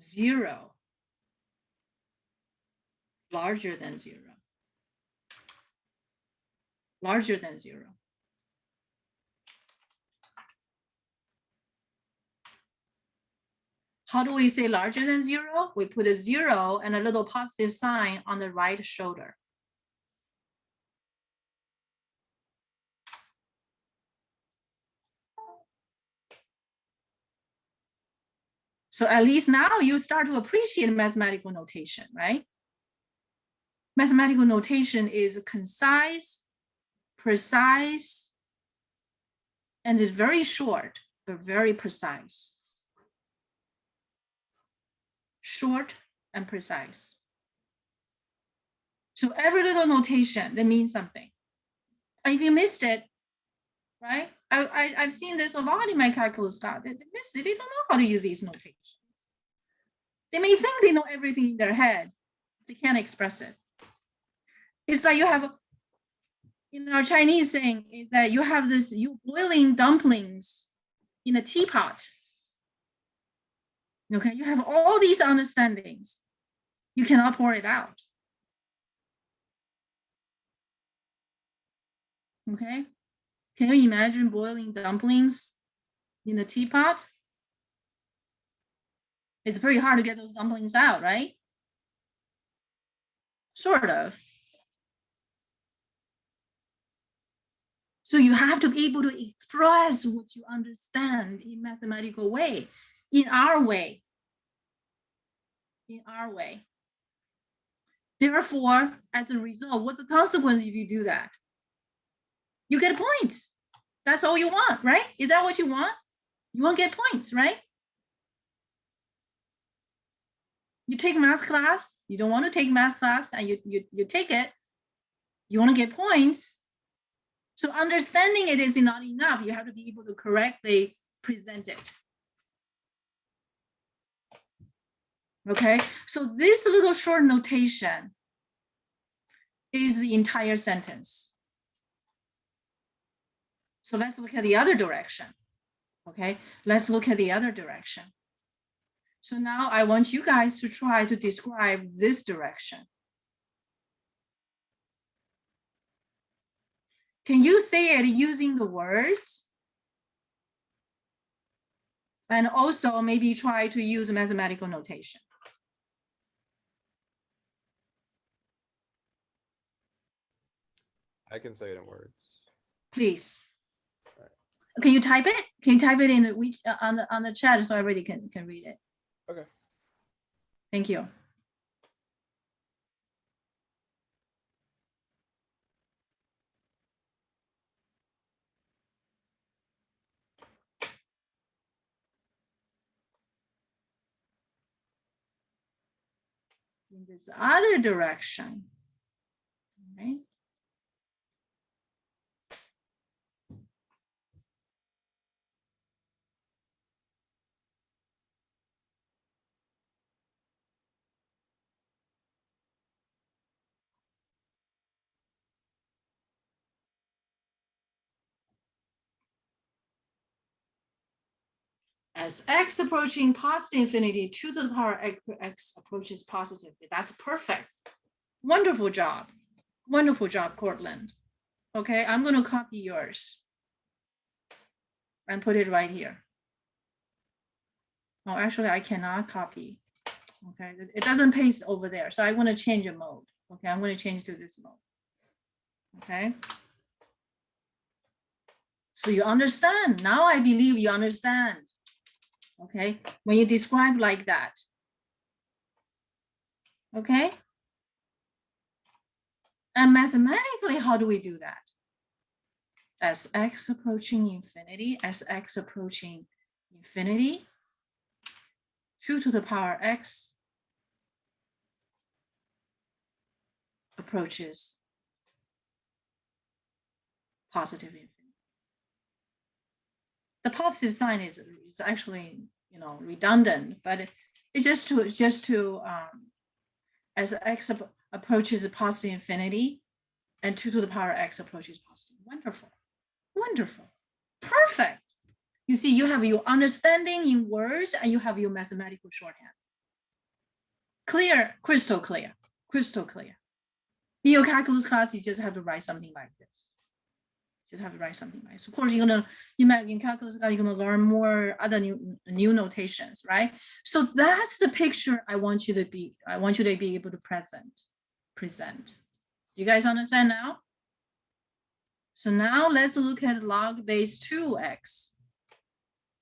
0, larger than 0, larger than 0. How do we say larger than 0? We put a 0 and a little positive sign on the right shoulder. So at least now you start to appreciate mathematical notation, right? Mathematical notation is concise, precise, and it's very short, but very precise. Short and precise. So every little notation, that means something. And if you missed it, right? I've seen this a lot in my calculus class. They missed it. They don't know how to use these notations. They may think they know everything in their head. They can't express it. It's like you have, in our Chinese saying, is that you have this, you boiling dumplings in a teapot. Okay, you have all these understandings. You cannot pour it out. Okay, can you imagine boiling dumplings in a teapot? It's pretty hard to get those dumplings out, right? Sort of. So you have to be able to express what you understand in mathematical way, in our way. In our way. Therefore, as a result, what's the consequence if you do that? You get points. That's all you want, right? Is that what you want? You want to get points, right? You take math class, you don't want to take math class, and you take it, you want to get points. So understanding it is not enough. You have to be able to correctly present it. Okay, so this little short notation is the entire sentence. So let's look at the other direction. Okay, let's look at the other direction. So now I want you guys to try to describe this direction. Can you say it using the words? And also maybe try to use mathematical notation. I can say it in words. Please. Can you type it? Can you type it in the on the chat so everybody can read it? Okay. Thank you. In this other direction, right? As x approaching positive infinity, 2 to the power x approaches positively. That's perfect. Wonderful job. Wonderful job, Cortland. Okay, I'm going to copy yours and put it right here. Oh, actually, I cannot copy. Okay, it doesn't paste over there. So I want to change a mode. Okay, I'm going to change to this mode. Okay. So you understand. Now I believe you understand. Okay, when you describe like that. Okay. And mathematically, how do we do that? As x approaching infinity, as x approaching infinity, 2 to the power x approaches positive infinity. The positive sign is actually, you know, redundant, but it's just to as x approaches a positive infinity and 2 to the power x approaches positive. Wonderful, wonderful, perfect. You see, you have your understanding in words and you have your mathematical shorthand. Clear, crystal clear, crystal clear. In your calculus class, you just have to write something like this. Just have to write something like this. Of course, you're gonna, in calculus class, you're gonna learn more other new notations, right? So that's the picture I want you to be able to present. You guys understand now? So now let's look at log base 2x.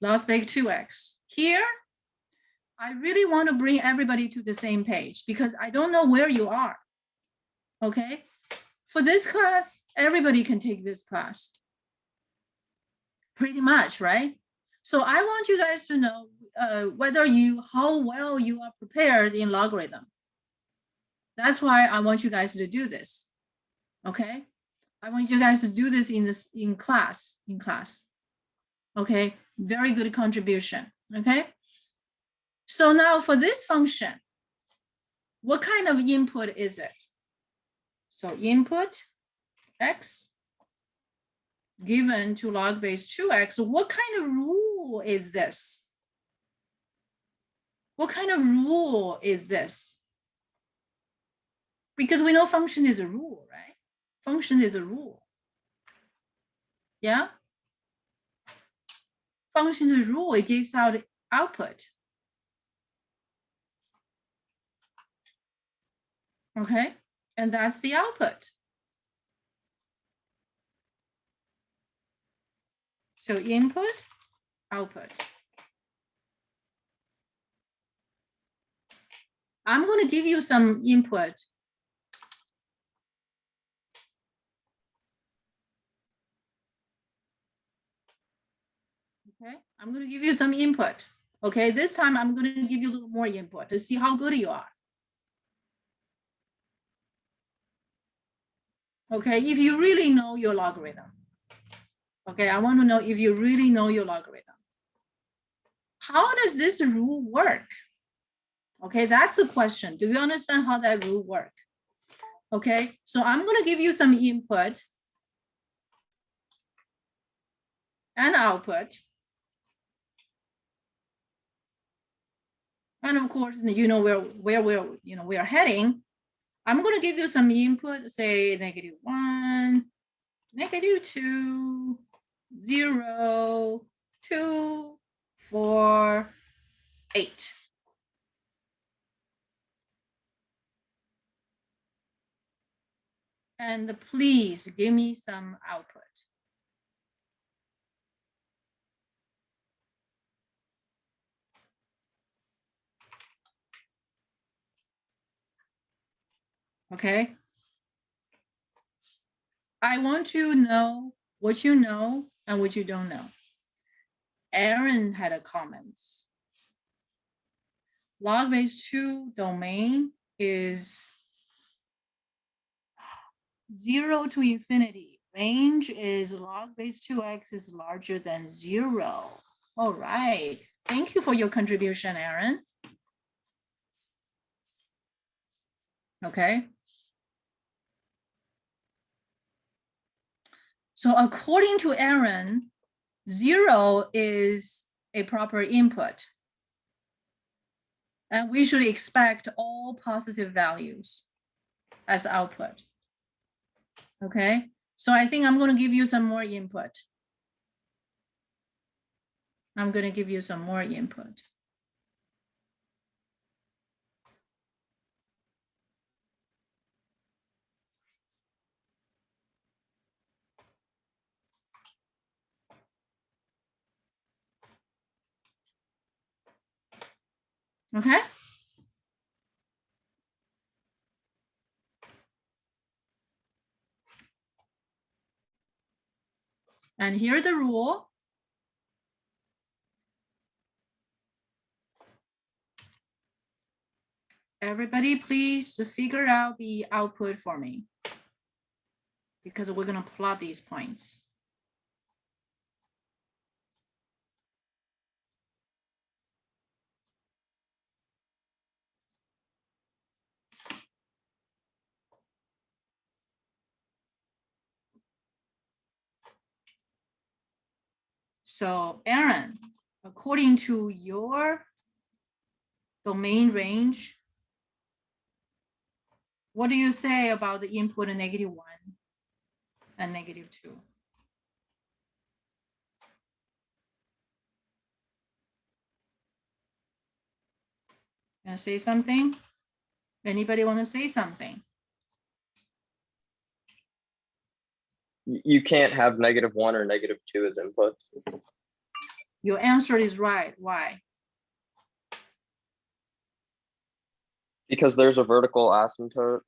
Log base 2x. Here, I really want to bring everybody to the same page because I don't know where you are. Okay. for this class, everybody can take this class. Pretty much, right? So I want you guys to know how well you are prepared in logarithm. That's why I want you guys to do this. Okay, I want you guys to do this in class. Okay, very good contribution. Okay, so now for this function, what kind of input is it? So input x given to log base 2x. What kind of rule is this? What kind of rule is this? Because we know function is a rule, right? Function is a rule. Yeah? Function is a rule, it gives out output. Okay, and that's the output. So input, output. I'm going to give you some input. Okay, I'm going to give you some input. Okay, this time I'm going to give you a little more input to see how good you are. Okay, if you really know your logarithm. Okay, I want to know if you really know your logarithm. How does this rule work? Okay, that's the question. Do you understand how that rule works? Okay, so I'm going to give you some input and output. And of course, you know where we're heading. I'm going to give you some input, say -1, -2, 0, 2, 4, 8. And please give me some output. Okay. I want to know what you know and what you don't know. Aaron had a comments. Log base 2 domain is 0 to infinity. Range is log base 2x is larger than 0. All right. Thank you for your contribution, Aaron. Okay. So according to Aaron, 0 is a proper input. And we should expect all positive values as output. Okay, so I think I'm going to give you some more input. I'm going to give you some more input. Okay. And here's the rule. Everybody, please figure out the output for me, because we're going to plot these points. So Aaron, according to your domain range, what do you say about the input of -1 and -2? Gonna say something? Anybody want to say something? You can't have -1 or -2 as inputs. Your answer is right. Why? Because there's a vertical asymptote.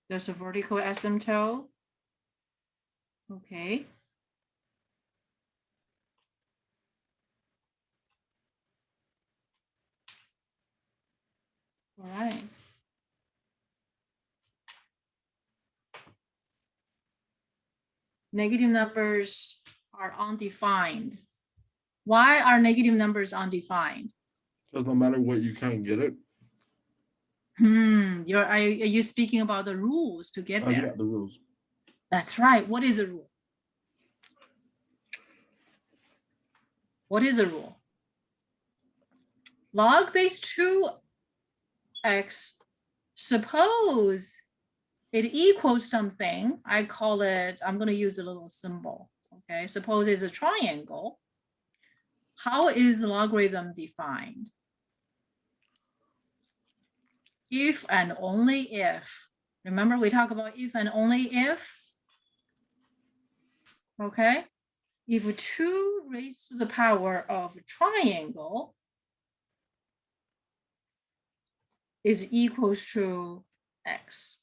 There's a vertical asymptote. Okay. All right. Negative numbers are undefined. Why are negative numbers undefined? Because no matter what, you can't get it. Are you speaking about the rules to get there? Yeah, the rules. That's right. What is a rule? What is a rule? Log base 2x, suppose it equals something. I call it, I'm going to use a little symbol. Okay, suppose it's a triangle. How is logarithm defined? If and only if. Remember, we talk about if and only if. Okay, if 2 raised to the power of a triangle is equals to x.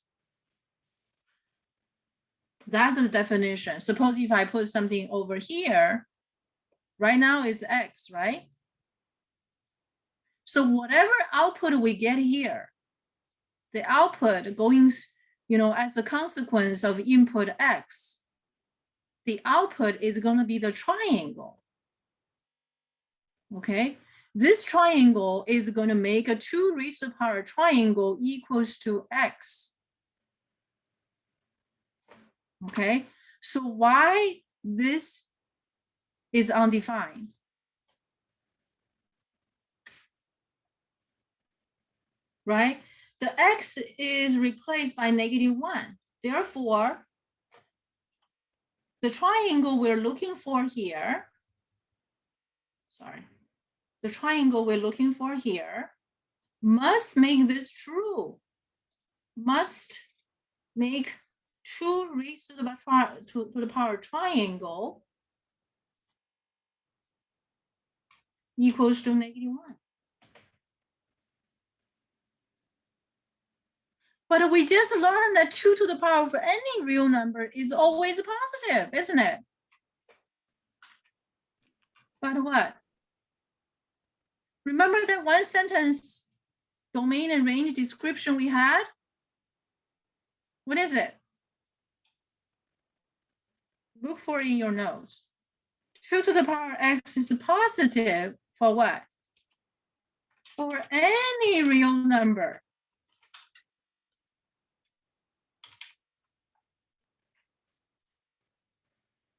That's the definition. Suppose if I put something over here, right now it's x, right? So whatever output we get here, the output going, as a consequence of input x, the output is going to be the triangle. Okay, this triangle is going to make a 2 raised to the power triangle equals to x. Okay, so why this is undefined? Right? The x is replaced by -1. Therefore, the triangle we're looking for here, the triangle we're looking for here must make this true, must make 2 raised to the power triangle equals to -1. But we just learned that 2 to the power of any real number is always positive, isn't it? But what? Remember that one sentence domain and range description we had? What is it? Look for it in your notes. 2 to the power x is positive for what? For any real number.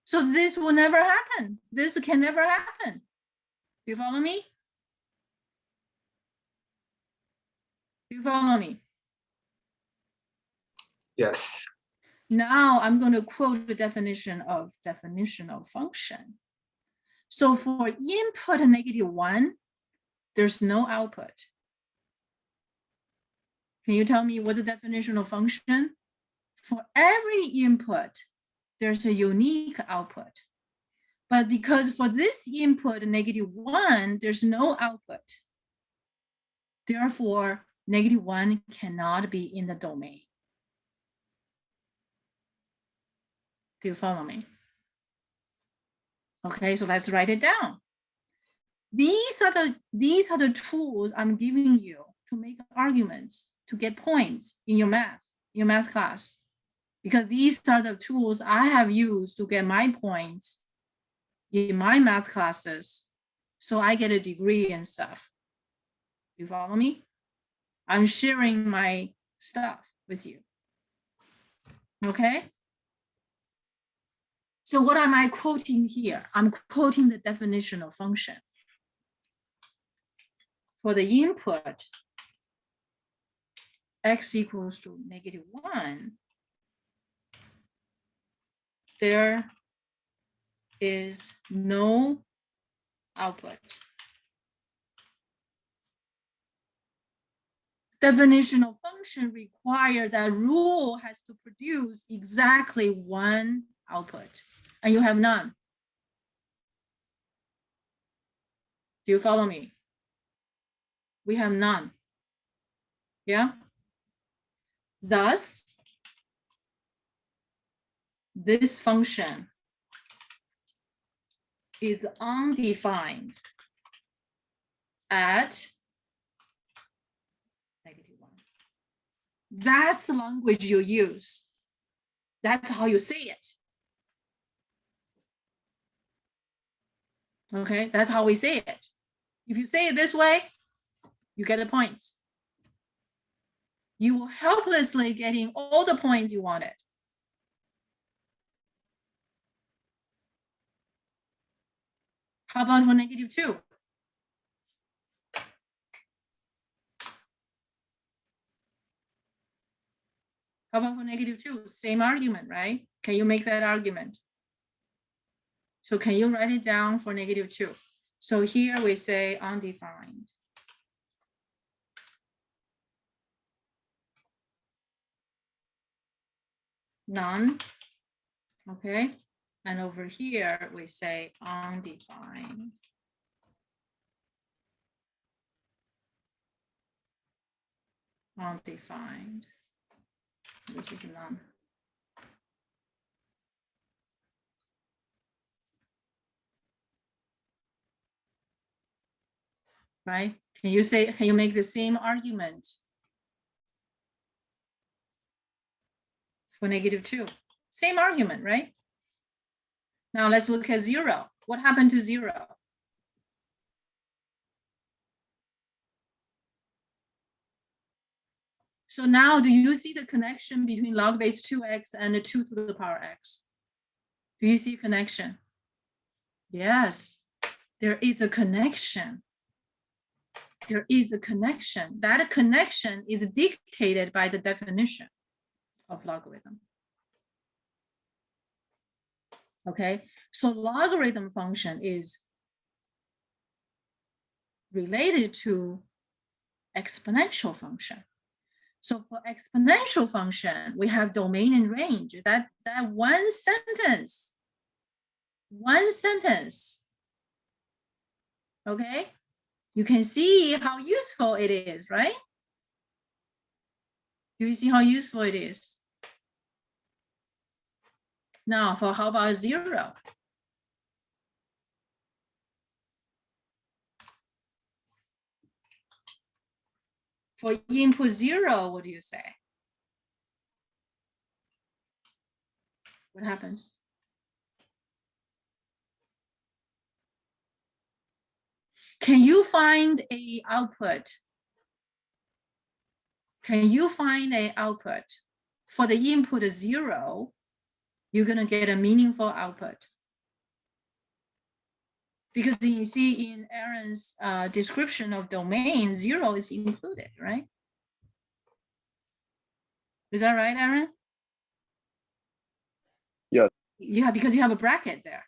So this will never happen. This can never happen. Do you follow me? Do you follow me? Yes. Now I'm going to quote the definition of definitional function. So for input -1, there's no output. Can you tell me what the definitional function? For every input, there's a unique output. But because for this input -1, there's no output. Therefore, -1 cannot be in the domain. Do you follow me? Okay, so let's write it down. These are the tools I'm giving you to make arguments, to get points in your math class. Because these are the tools I have used to get my points in my math classes, so I get a degree and stuff. You follow me? I'm sharing my stuff with you. Okay? So what am I quoting here? I'm quoting the definitional function. For the input, x equals to -1, there is no output. Definitional function require that rule has to produce exactly one output, and you have none. Do you follow me? We have none. Yeah? Thus, this function is undefined at -1. That's the language you use. That's how you say it. Okay, that's how we say it. If you say it this way, you get the points. You will helplessly getting all the points you wanted. How about for -2? How about for -2? Same argument, right? Can you make that argument? So can you write it down for -2? So here we say undefined. None. Okay. And over here we say undefined. Undefined. This is none. Right? Can you make the same argument for -2? Same argument, right? Now let's look at 0. What happened to 0? So now do you see the connection between log base 2x and the 2 to the power x? Do you see a connection? Yes, there is a connection. There is a connection. That connection is dictated by the definition of logarithm. Okay, so logarithm function is related to exponential function. So for exponential function, we have domain and range. That one sentence, okay? You can see how useful it is, right? Do you see how useful it is? Now, for how about 0? For input 0, what do you say? What happens? Can you find a output? Can you find an output? For the input 0, you're gonna get a meaningful output. Because you see in Aaron's description of domain, 0 is included, right? Is that right, Aaron? Yes. Yeah, because you have a bracket there.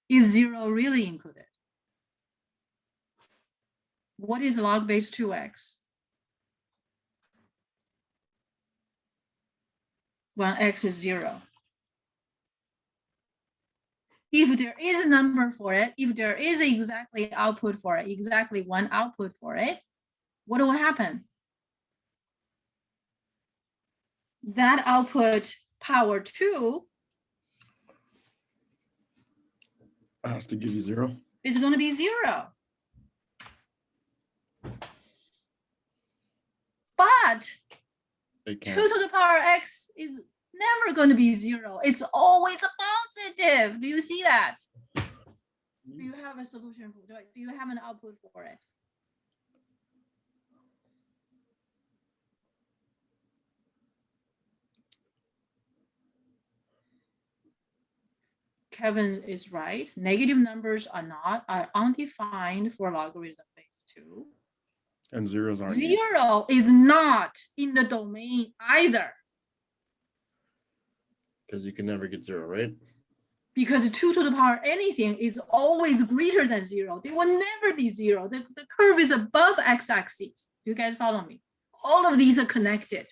Is 0 really included? What is log base 2x? When x is 0. If there is a number for it, if there is exactly output for it, exactly one output for it, what will happen? That output power 2 Has to give you 0. is going to be 0. But It 2 can't. to the power x is never going to be 0. It's always a positive. Do you see that? Do you have a solution for it? Do you have an output for it? Kevin is right. Negative numbers are undefined for logarithm base 2. And zeros aren't. 0 is not in the domain either. Because you can never get 0, right? Because 2 to the power anything is always greater than 0. They will never be 0. The curve is above x-axis. You guys follow me? All of these are connected.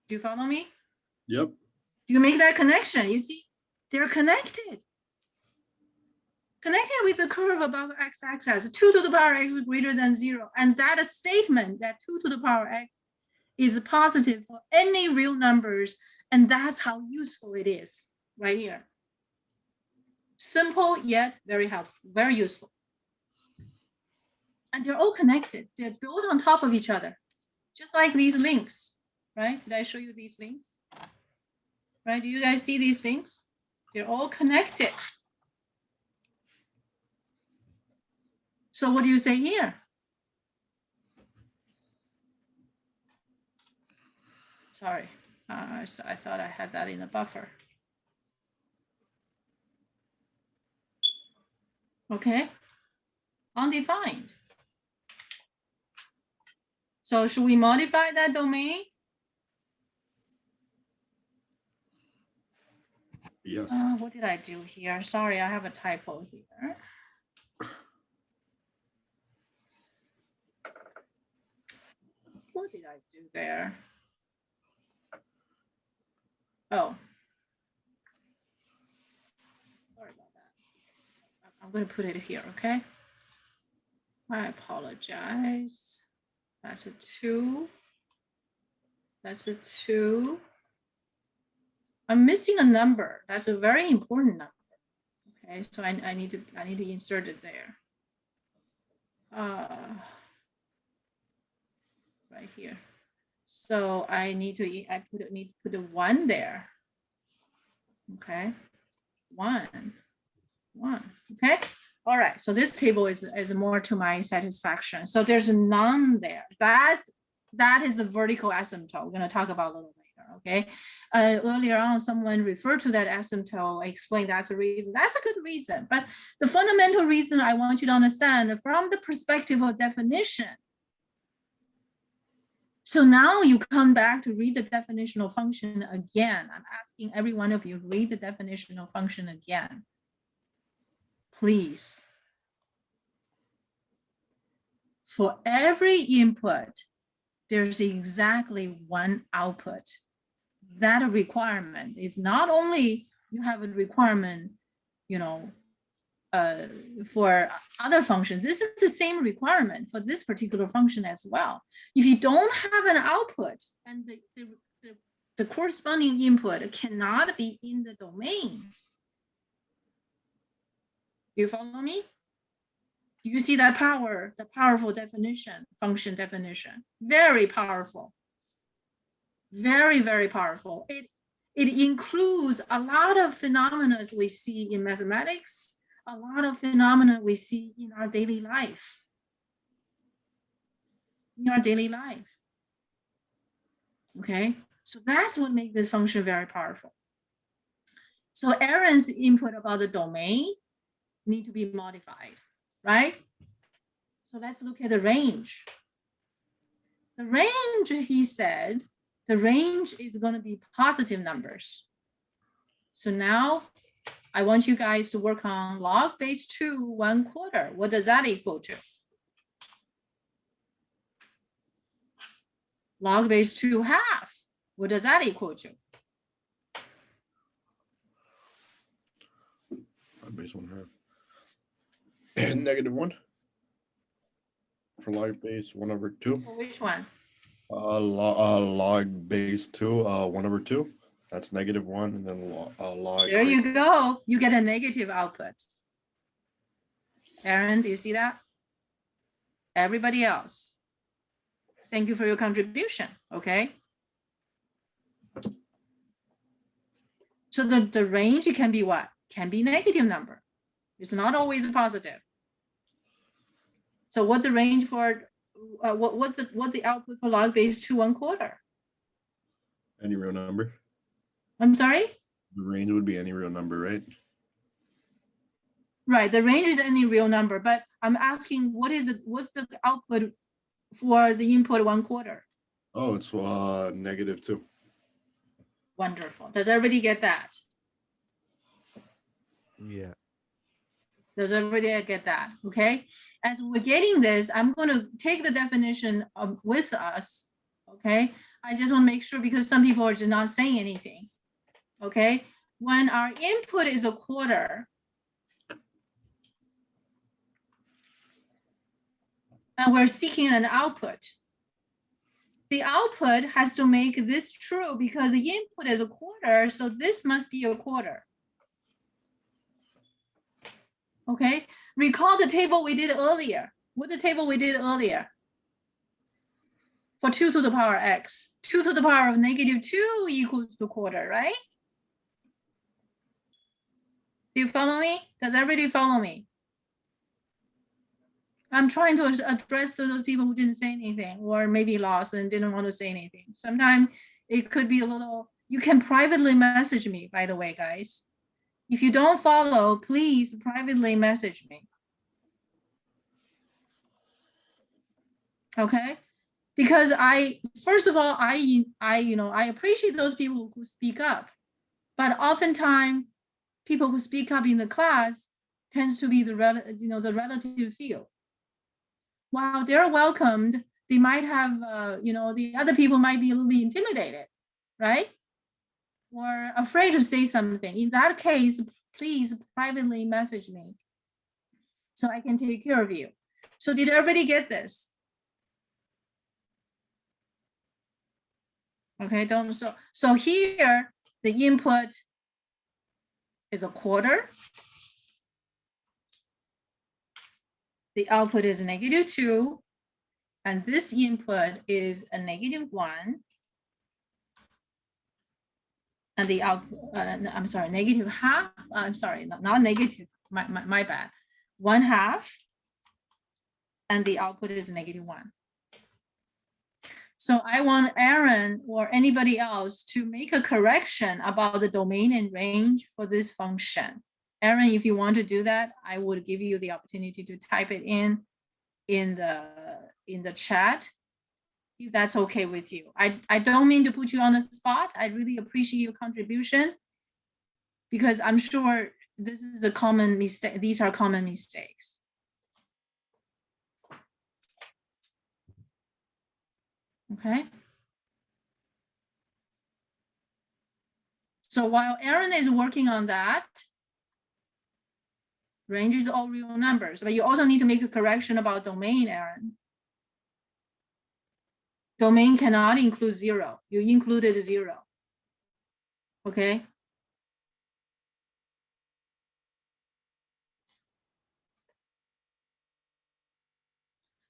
Do you follow me? Yep. Do you make that connection? You see, they're connected. Connected with the curve above x-axis. 2 to the power x is greater than 0. And that statement that 2 to the power x is positive for any real numbers, and that's how useful it is right here. Simple yet very helpful, very useful. And they're all connected. They're built on top of each other, just like these links, right? Did I show you these links? Right? Do you guys see these links? They're all connected. So what do you say here? Sorry, so I thought I had that in a buffer. Okay, undefined. So should we modify that domain? Yes. What did I do here? Sorry, I have a typo here. What did I do there? Oh. Sorry about that. I'm going to put it here, okay? I apologize. That's a 2. That's a 2. I'm missing a number. That's a very important number. Okay, so I need to insert it there. Right here. So I need to put a 1 there. Okay, 1. Okay. All right. So this table is more to my satisfaction. So there's none there. That is the vertical asymptote. We're going to talk about a little later. Okay. Earlier on, someone referred to that asymptote. I explained that's a reason. That's a good reason. But the fundamental reason I want you to understand from the perspective of definition. So now you come back to read the definitional function again. I'm asking every one of you to read the definitional function again. Please. For every input, there's exactly one output. That requirement is not only you have a requirement, for other functions. This is the same requirement for this particular function as well. If you don't have an output and the corresponding input cannot be in the domain. Do you follow me? Do you see that power, the powerful definition, function definition? Very powerful. Very, very powerful. It includes a lot of phenomena we see in mathematics, a lot of phenomena we see in our daily life. Okay, so that's what makes this function very powerful. So Aaron's input about the domain need to be modified, right? So let's look at the range. The range, he said, the range is going to be positive numbers. So now I want you guys to work on log base 2 1/4. What does that equal to? Log base 2 half. What does that equal to? Base 1/2. And -1 for log base 1/2. For which one? Log base 2 1/2. That's -1, and then log. There you go. You get a negative output. Aaron, do you see that? Everybody else. Thank you for your contribution. Okay. So the range can be what? Can be negative number. It's not always positive. So what's the range for? What's the output for log base 2 1/4? Any real number. I'm sorry? The range would be any real number, right? Right, the range is any real number, but I'm asking what's the output for the input 1/4? Oh, it's -2. Wonderful. Does everybody get that? Yeah. Does everybody get that? Okay. As we're getting this, I'm going to take the definition with us. Okay. I just want to make sure because some people are just not saying anything. Okay. When our input is 1/4, and we're seeking an output, the output has to make this true because the input is a quarter, so this must be a quarter. Okay, recall the table we did earlier. What the table we did earlier? For 2 to the power x, 2 to the power of -2 equals to quarter, right? Do you follow me? Does everybody follow me? I'm trying to address to those people who didn't say anything or maybe lost and didn't want to say anything. Sometimes it could be a little, you can privately message me, by the way, guys. If you don't follow, please privately message me. Okay? Because first of all, I appreciate those people who speak up, but oftentimes people who speak up in the class tends to be the relative few. While they're welcomed, they might have, the other people might be a little bit intimidated, right? Or afraid to say something. In that case, please privately message me so I can take care of you. So did everybody get this? Okay, so here the input is a quarter. The output is -2, and this input is a -1, and the output, I'm sorry, -1/2. I'm sorry, not negative. My bad. 1/2, and the output is -1. So I want Aaron or anybody else to make a correction about the domain and range for this function. Aaron, if you want to do that, I would give you the opportunity to type it in the chat, if that's okay with you. I don't mean to put you on the spot. I really appreciate your contribution because I'm sure this is a common mistake. These are common mistakes. Okay. So while Aaron is working on that, range is all real numbers, but you also need to make a correction about domain, Aaron. Domain cannot include 0. You included 0. Okay.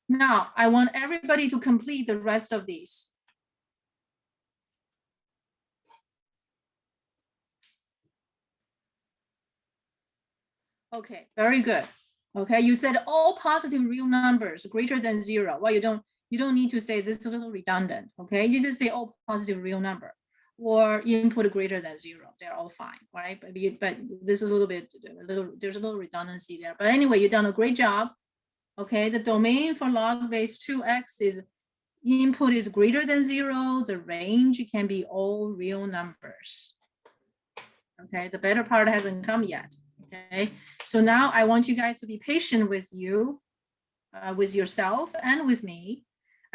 Now, I want everybody to complete the rest of these. Okay, very good. Okay, you said all positive real numbers greater than 0. Well, you don't need to say this is a little redundant. Okay, you just say all positive real number or input greater than 0. They're all fine, right? But this is a little bit, there's a little redundancy there. But anyway, you've done a great job. Okay, the domain for log base 2x is input is greater than 0. The range can be all real numbers. Okay, the better part hasn't come yet. Okay, so now I want you guys to be patient with you, with yourself and with me.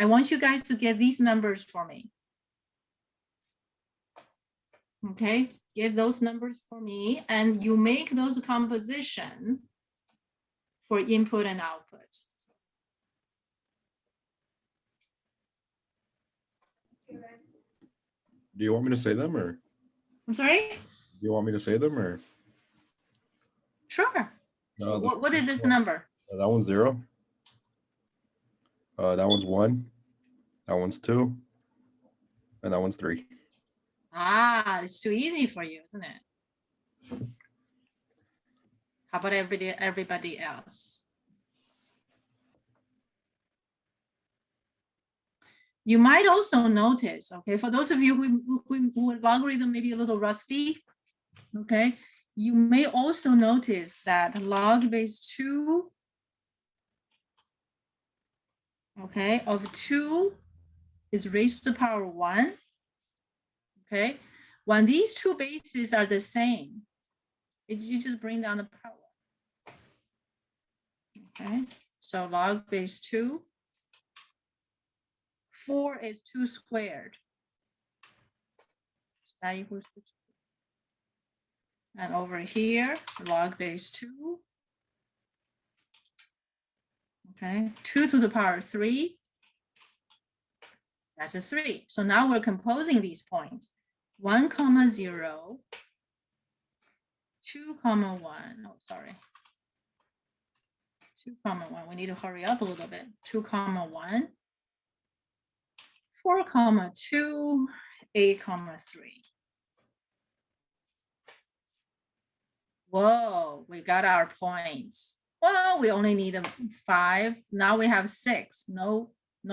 I want you guys to get these numbers for me. Okay, get those numbers for me and you make those composition for input and output. Do you want me to say them or? I'm sorry? Do you want me to say them or? Sure. No, What is this number? that one's 0. That one's 1. That one's 2. And that one's 3. Ah, it's too easy for you, isn't it? How about everybody else? You might also notice, okay, for those of you who logarithm may be a little rusty, okay, you may also notice that log base 2, okay, of 2 is raised to the power 1, okay? When these two bases are the same, you just bring down the power. Okay, so log base 2. 4 is 2 squared. So that equals to 2. And over here, log base 2. Okay, 2 to the power 3. That's a 3. So now we're composing these points. 1, 0, 2, 1. Oh, sorry. 2, 1. We need to hurry up a little bit. 2, 1, 4, 2, 8, 3. Whoa, we got our points. Well, we only need 5. Now we have 6. No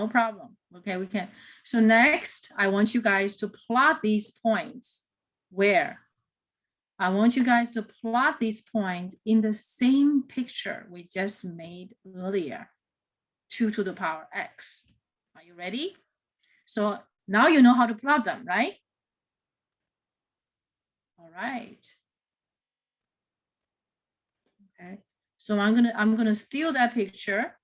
problem. Okay, we can. So next, I want you guys to plot these points. Where? I want you guys to plot these points in the same picture we just made earlier. 2 to the power x. Are you ready? So now you know how to plot them, right? All right. Okay. So I'm gonna steal that picture.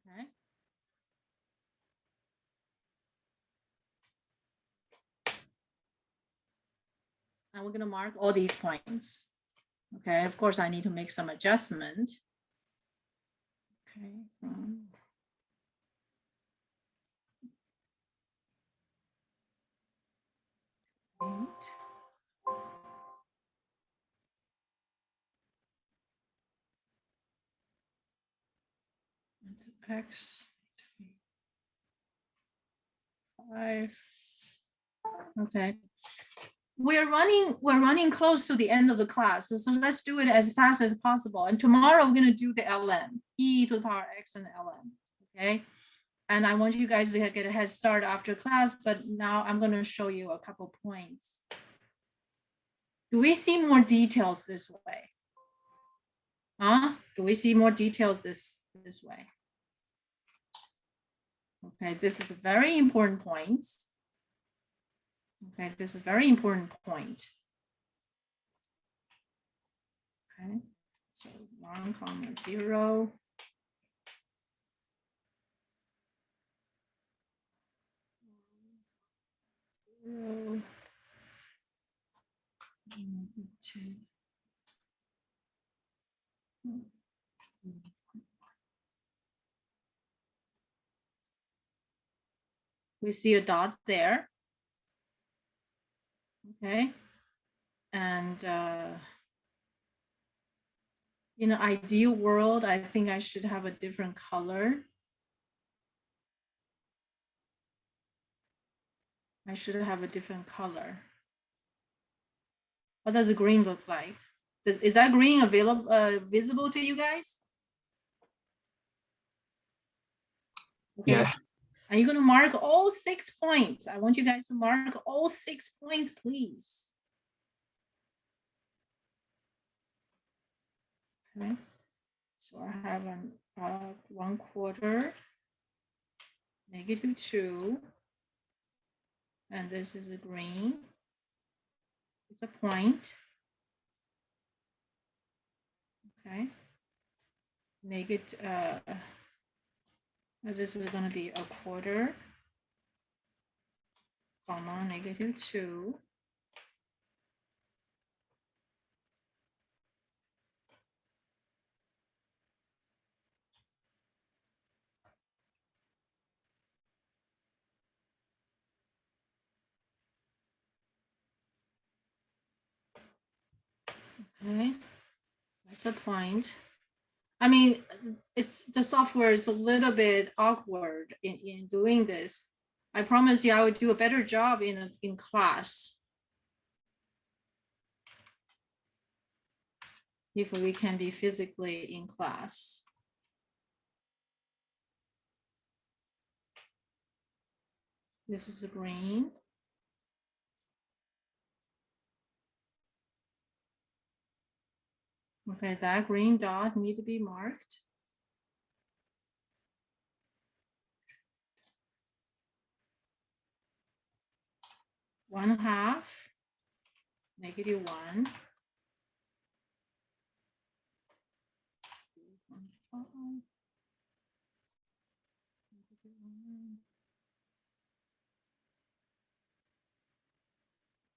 Okay. Now we're gonna mark all these points. Okay, of course I need to make some adjustment. Okay. X 5. Okay. We're running close to the end of the class. So let's do it as fast as possible. And tomorrow we're going to do the ln, e to the power x and ln. Okay. And I want you guys to get a head start after class, but now I'm going to show you a couple points. Do we see more details this way? Huh? Do we see more details this way? Okay, this is a very important point. Okay, this is a very important point. Okay, so 1, 0. We see a dot there. Okay. And in an ideal world, I think I should have a different color. I should have a different color. What does the green look like? Is that green available, visible to you guys? Okay. Yes. Are you going to mark all 6 points? I want you guys to mark all 6 points, please. Okay. So I have an 1/4, -2, and this is a green. It's a point. Okay. This is going to be 1/4, comma, -2. Okay, that's a point. I mean, it's the software is a little bit awkward in doing this. I promise you I would do a better job in class. If we can be physically in class. This is a green. Okay, that green dot need to be marked. (1/2), -1. 2.5,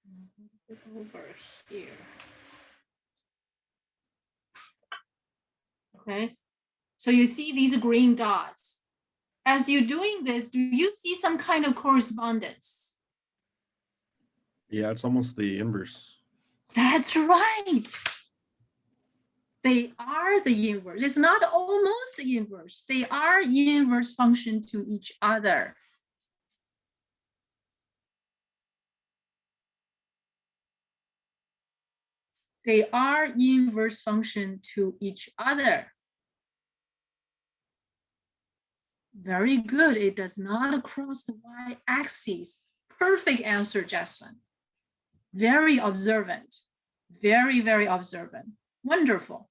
-1. Over here. Okay, so you see these green dots. As you're doing this, do you see some kind of correspondence? Yeah, it's almost the inverse. That's right. They are the inverse. It's not almost the inverse. They are inverse function to each other. They are inverse function to each other. Very good. It does not cross the y-axis. Perfect answer, Jesslyn. Very observant. Very, very observant. Wonderful.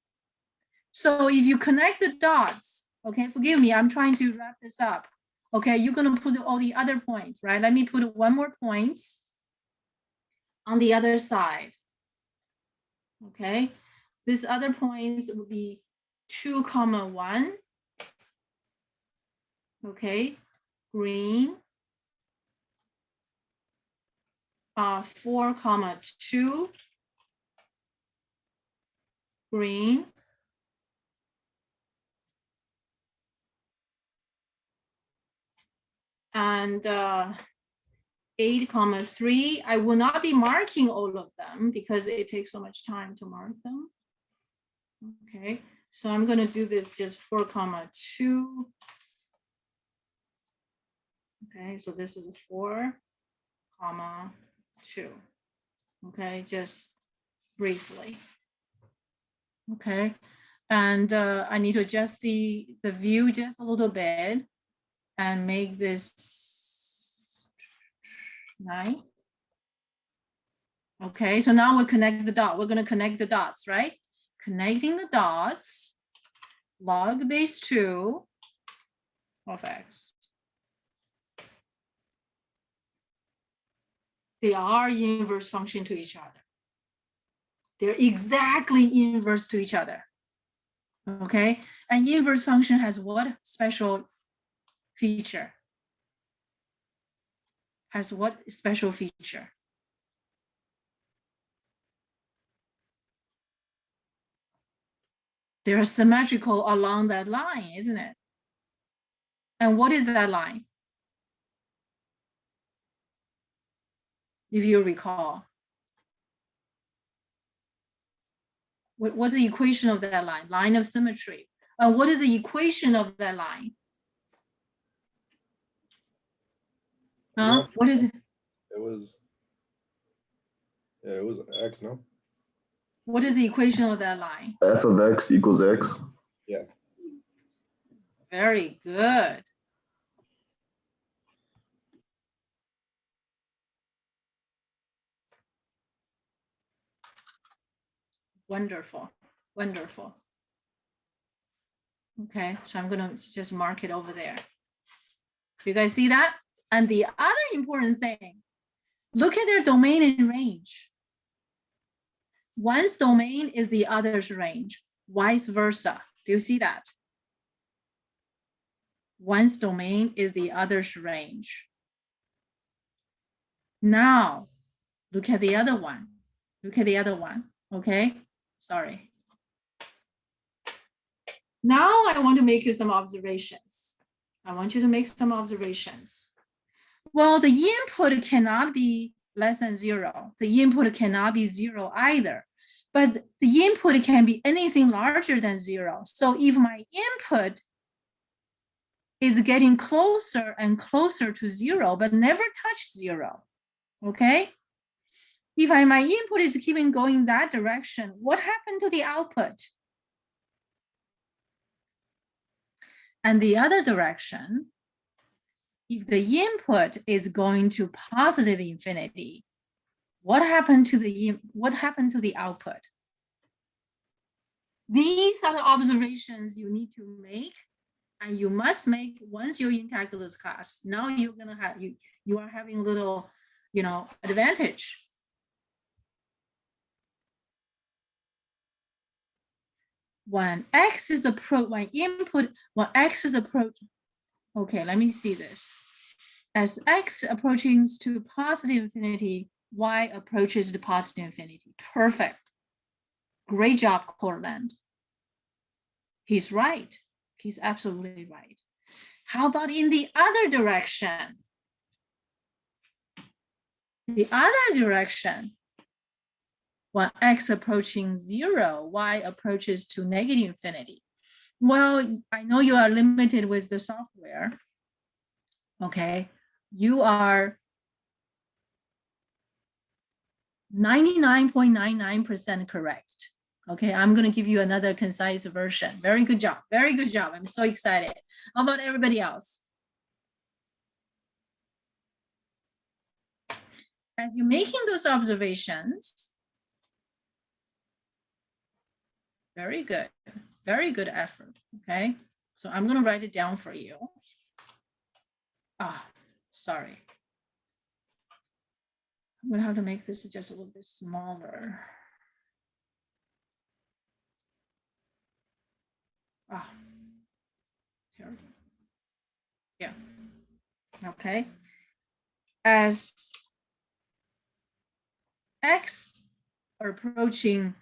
So if you connect the dots, okay, forgive me, I'm trying to wrap this up. Okay, you're going to put all the other points, right? Let me put one more point on the other side. Okay, this other points would be 2, 1. Okay, green. 4, 2. Green. And 8, 3. I will not be marking all of them because it takes so much time to mark them. Okay, so I'm going to do this just 4, 2. Okay, so this is 4, 2. Okay, just briefly. Okay, and I need to adjust the view just a little bit and make this 9. Okay, so now we'll connect the dot. We're going to connect the dots, right? Connecting the dots, log base 2 of x. They are inverse function to each other. They're exactly inverse to each other. Okay, and inverse function has what special feature? Has what special feature? They're symmetrical along that line, isn't it? And what is that line? If you recall. What's the equation of that line? Line of symmetry. What is the equation of that line? Huh? What is it? It was, yeah, it was x, no? What is the equation of that line? F of x equals x. Yeah. Very good. Wonderful, wonderful. Okay, so I'm gonna just mark it over there. You guys see that? And the other important thing, look at their domain and range. One's domain is the other's range, vice versa. Do you see that? One's domain is the other's range. Now, look at the other one. Look at the other one, okay? Sorry. Now I want to make you some observations. I want you to make some observations. Well, the input cannot be less than 0. The input cannot be 0 either. But the input can be anything larger than 0. So if my input is getting closer and closer to 0, but never touch 0, okay? If my input is keeping going that direction, what happened to the output? And the other direction, if the input is going to positive infinity, what happened to the output? These are the observations you need to make, and you must make once you're in calculus class. Now you're gonna have you are having a little, advantage. When x is approaching, okay, let me see this. As x approaching to positive infinity, y approaches the positive infinity. Perfect. Great job, Cortland. He's right. He's absolutely right. How about in the other direction? The other direction, when x approaching 0, y approaches to negative infinity. Well, I know you are limited with the software. Okay, you are 99.99% correct. Okay, I'm going to give you another concise version. Very good job. Very good job. I'm so excited. How about everybody else? As you're making those observations, very good effort. Okay, so I'm going to write it down for you. Sorry. I'm going to have to make this just a little bit smaller. Terrible. Yeah. Okay. As x are approaching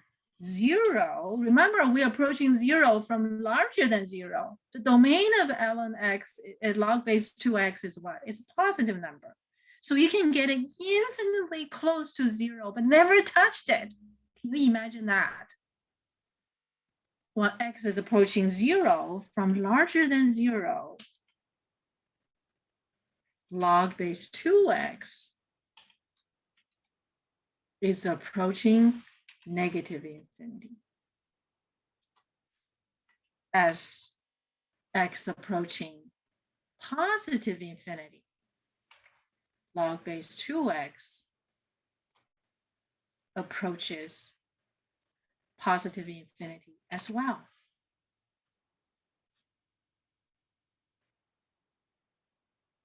0, remember we're approaching 0 from larger than 0. The domain of ln x at log base 2x is what? It's a positive number. So you can get it infinitely close to 0, but never touched it. Can you imagine that? When x is approaching 0 from larger than 0, log base 2x is approaching negative infinity. As x approaching positive infinity, log base 2x approaches positive infinity as well.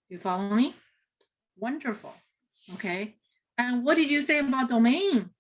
You follow me? Wonderful. Okay. And what did you say about domain?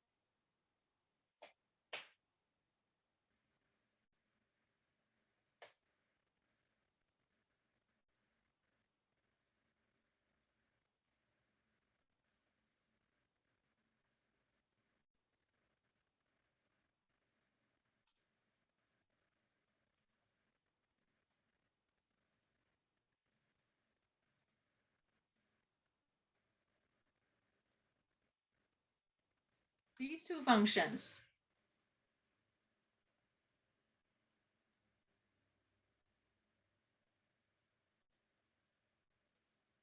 These two functions.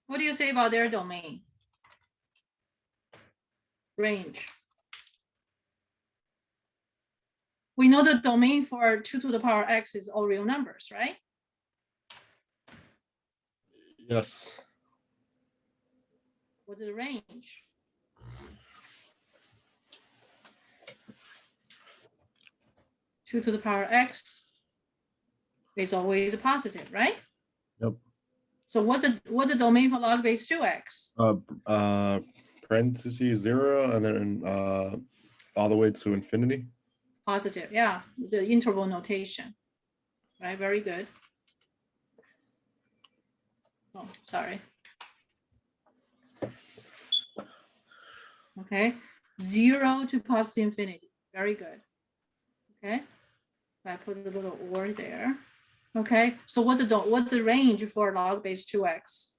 What do you say about their domain? Range. We know the domain for 2 to the power x is all real numbers, right? Yes. What's the range? Two to the power x is always a positive, right? Yep. So what's the domain for log base 2x? Parentheses 0 and then all the way to infinity. Positive, yeah, the interval notation, right? Very good. Oh, sorry. Okay, 0 to positive infinity. Very good. Okay, so I put a little or there. Okay, so what's the range for log base 2x?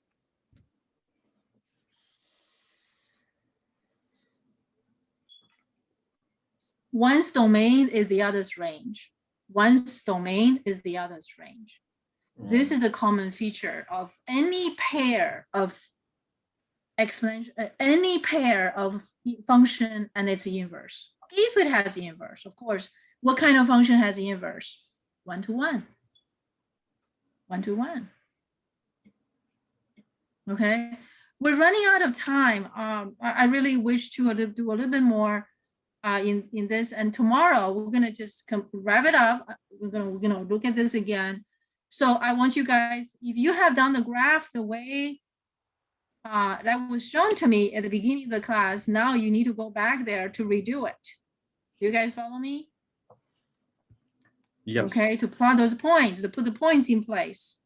One's domain is the other's range. One's domain is the other's range. This is the common feature of any pair of exponential, any pair of function and its inverse. If it has the inverse, of course, what kind of function has the inverse? 1 to 1. 1 to 1. Okay, we're running out of time. I really wish to do a little bit more in this, and tomorrow we're gonna just wrap it up. We're gonna look at this again. So I want you guys, if you have done the graph the way that was shown to me at the beginning of the class, now you need to go back there to redo it. Do you guys follow me? Yes. Okay, to plot those points, to put the points in place.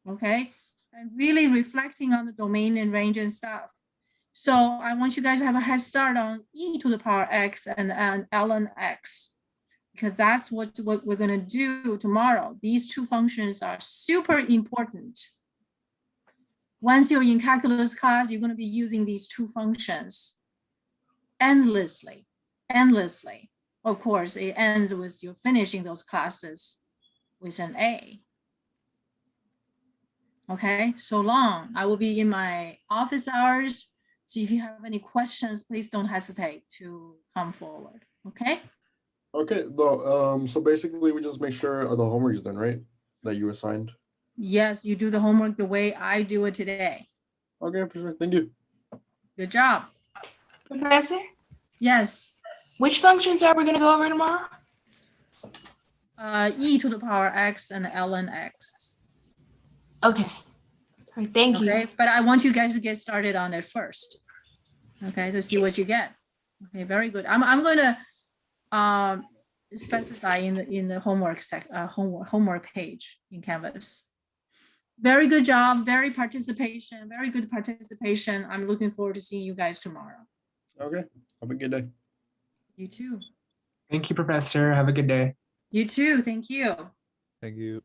Okay, and really reflecting on the domain and range and stuff. So I want you guys to have a head start on e to the power x and ln x, because that's what we're going to do tomorrow. These two functions are super important. Once you're in calculus class, you're going to be using these two functions endlessly. Of course, it ends with you finishing those classes with an A. Okay, so long. I will be in my office hours. So if you have any questions, please don't hesitate to come forward. Okay. Okay, though, so basically we just make sure the homework is done, right? That you assigned. Yes, you do the homework the way I do it today. Okay, for sure. Thank you. Good job. Professor, Yes. which functions are we going to go over tomorrow? E to the power x and ln x. Okay. All right, thank you. Okay, but I want you guys to get started on it first. Okay, to see what you get. Okay, very good. I'm going to specify in the homework homework page in Canvas. Very good job. Very good participation. I'm looking forward to seeing you guys tomorrow. Okay, have a good day. You too. Thank you, Professor. Have a good day. You too. Thank you. Thank you.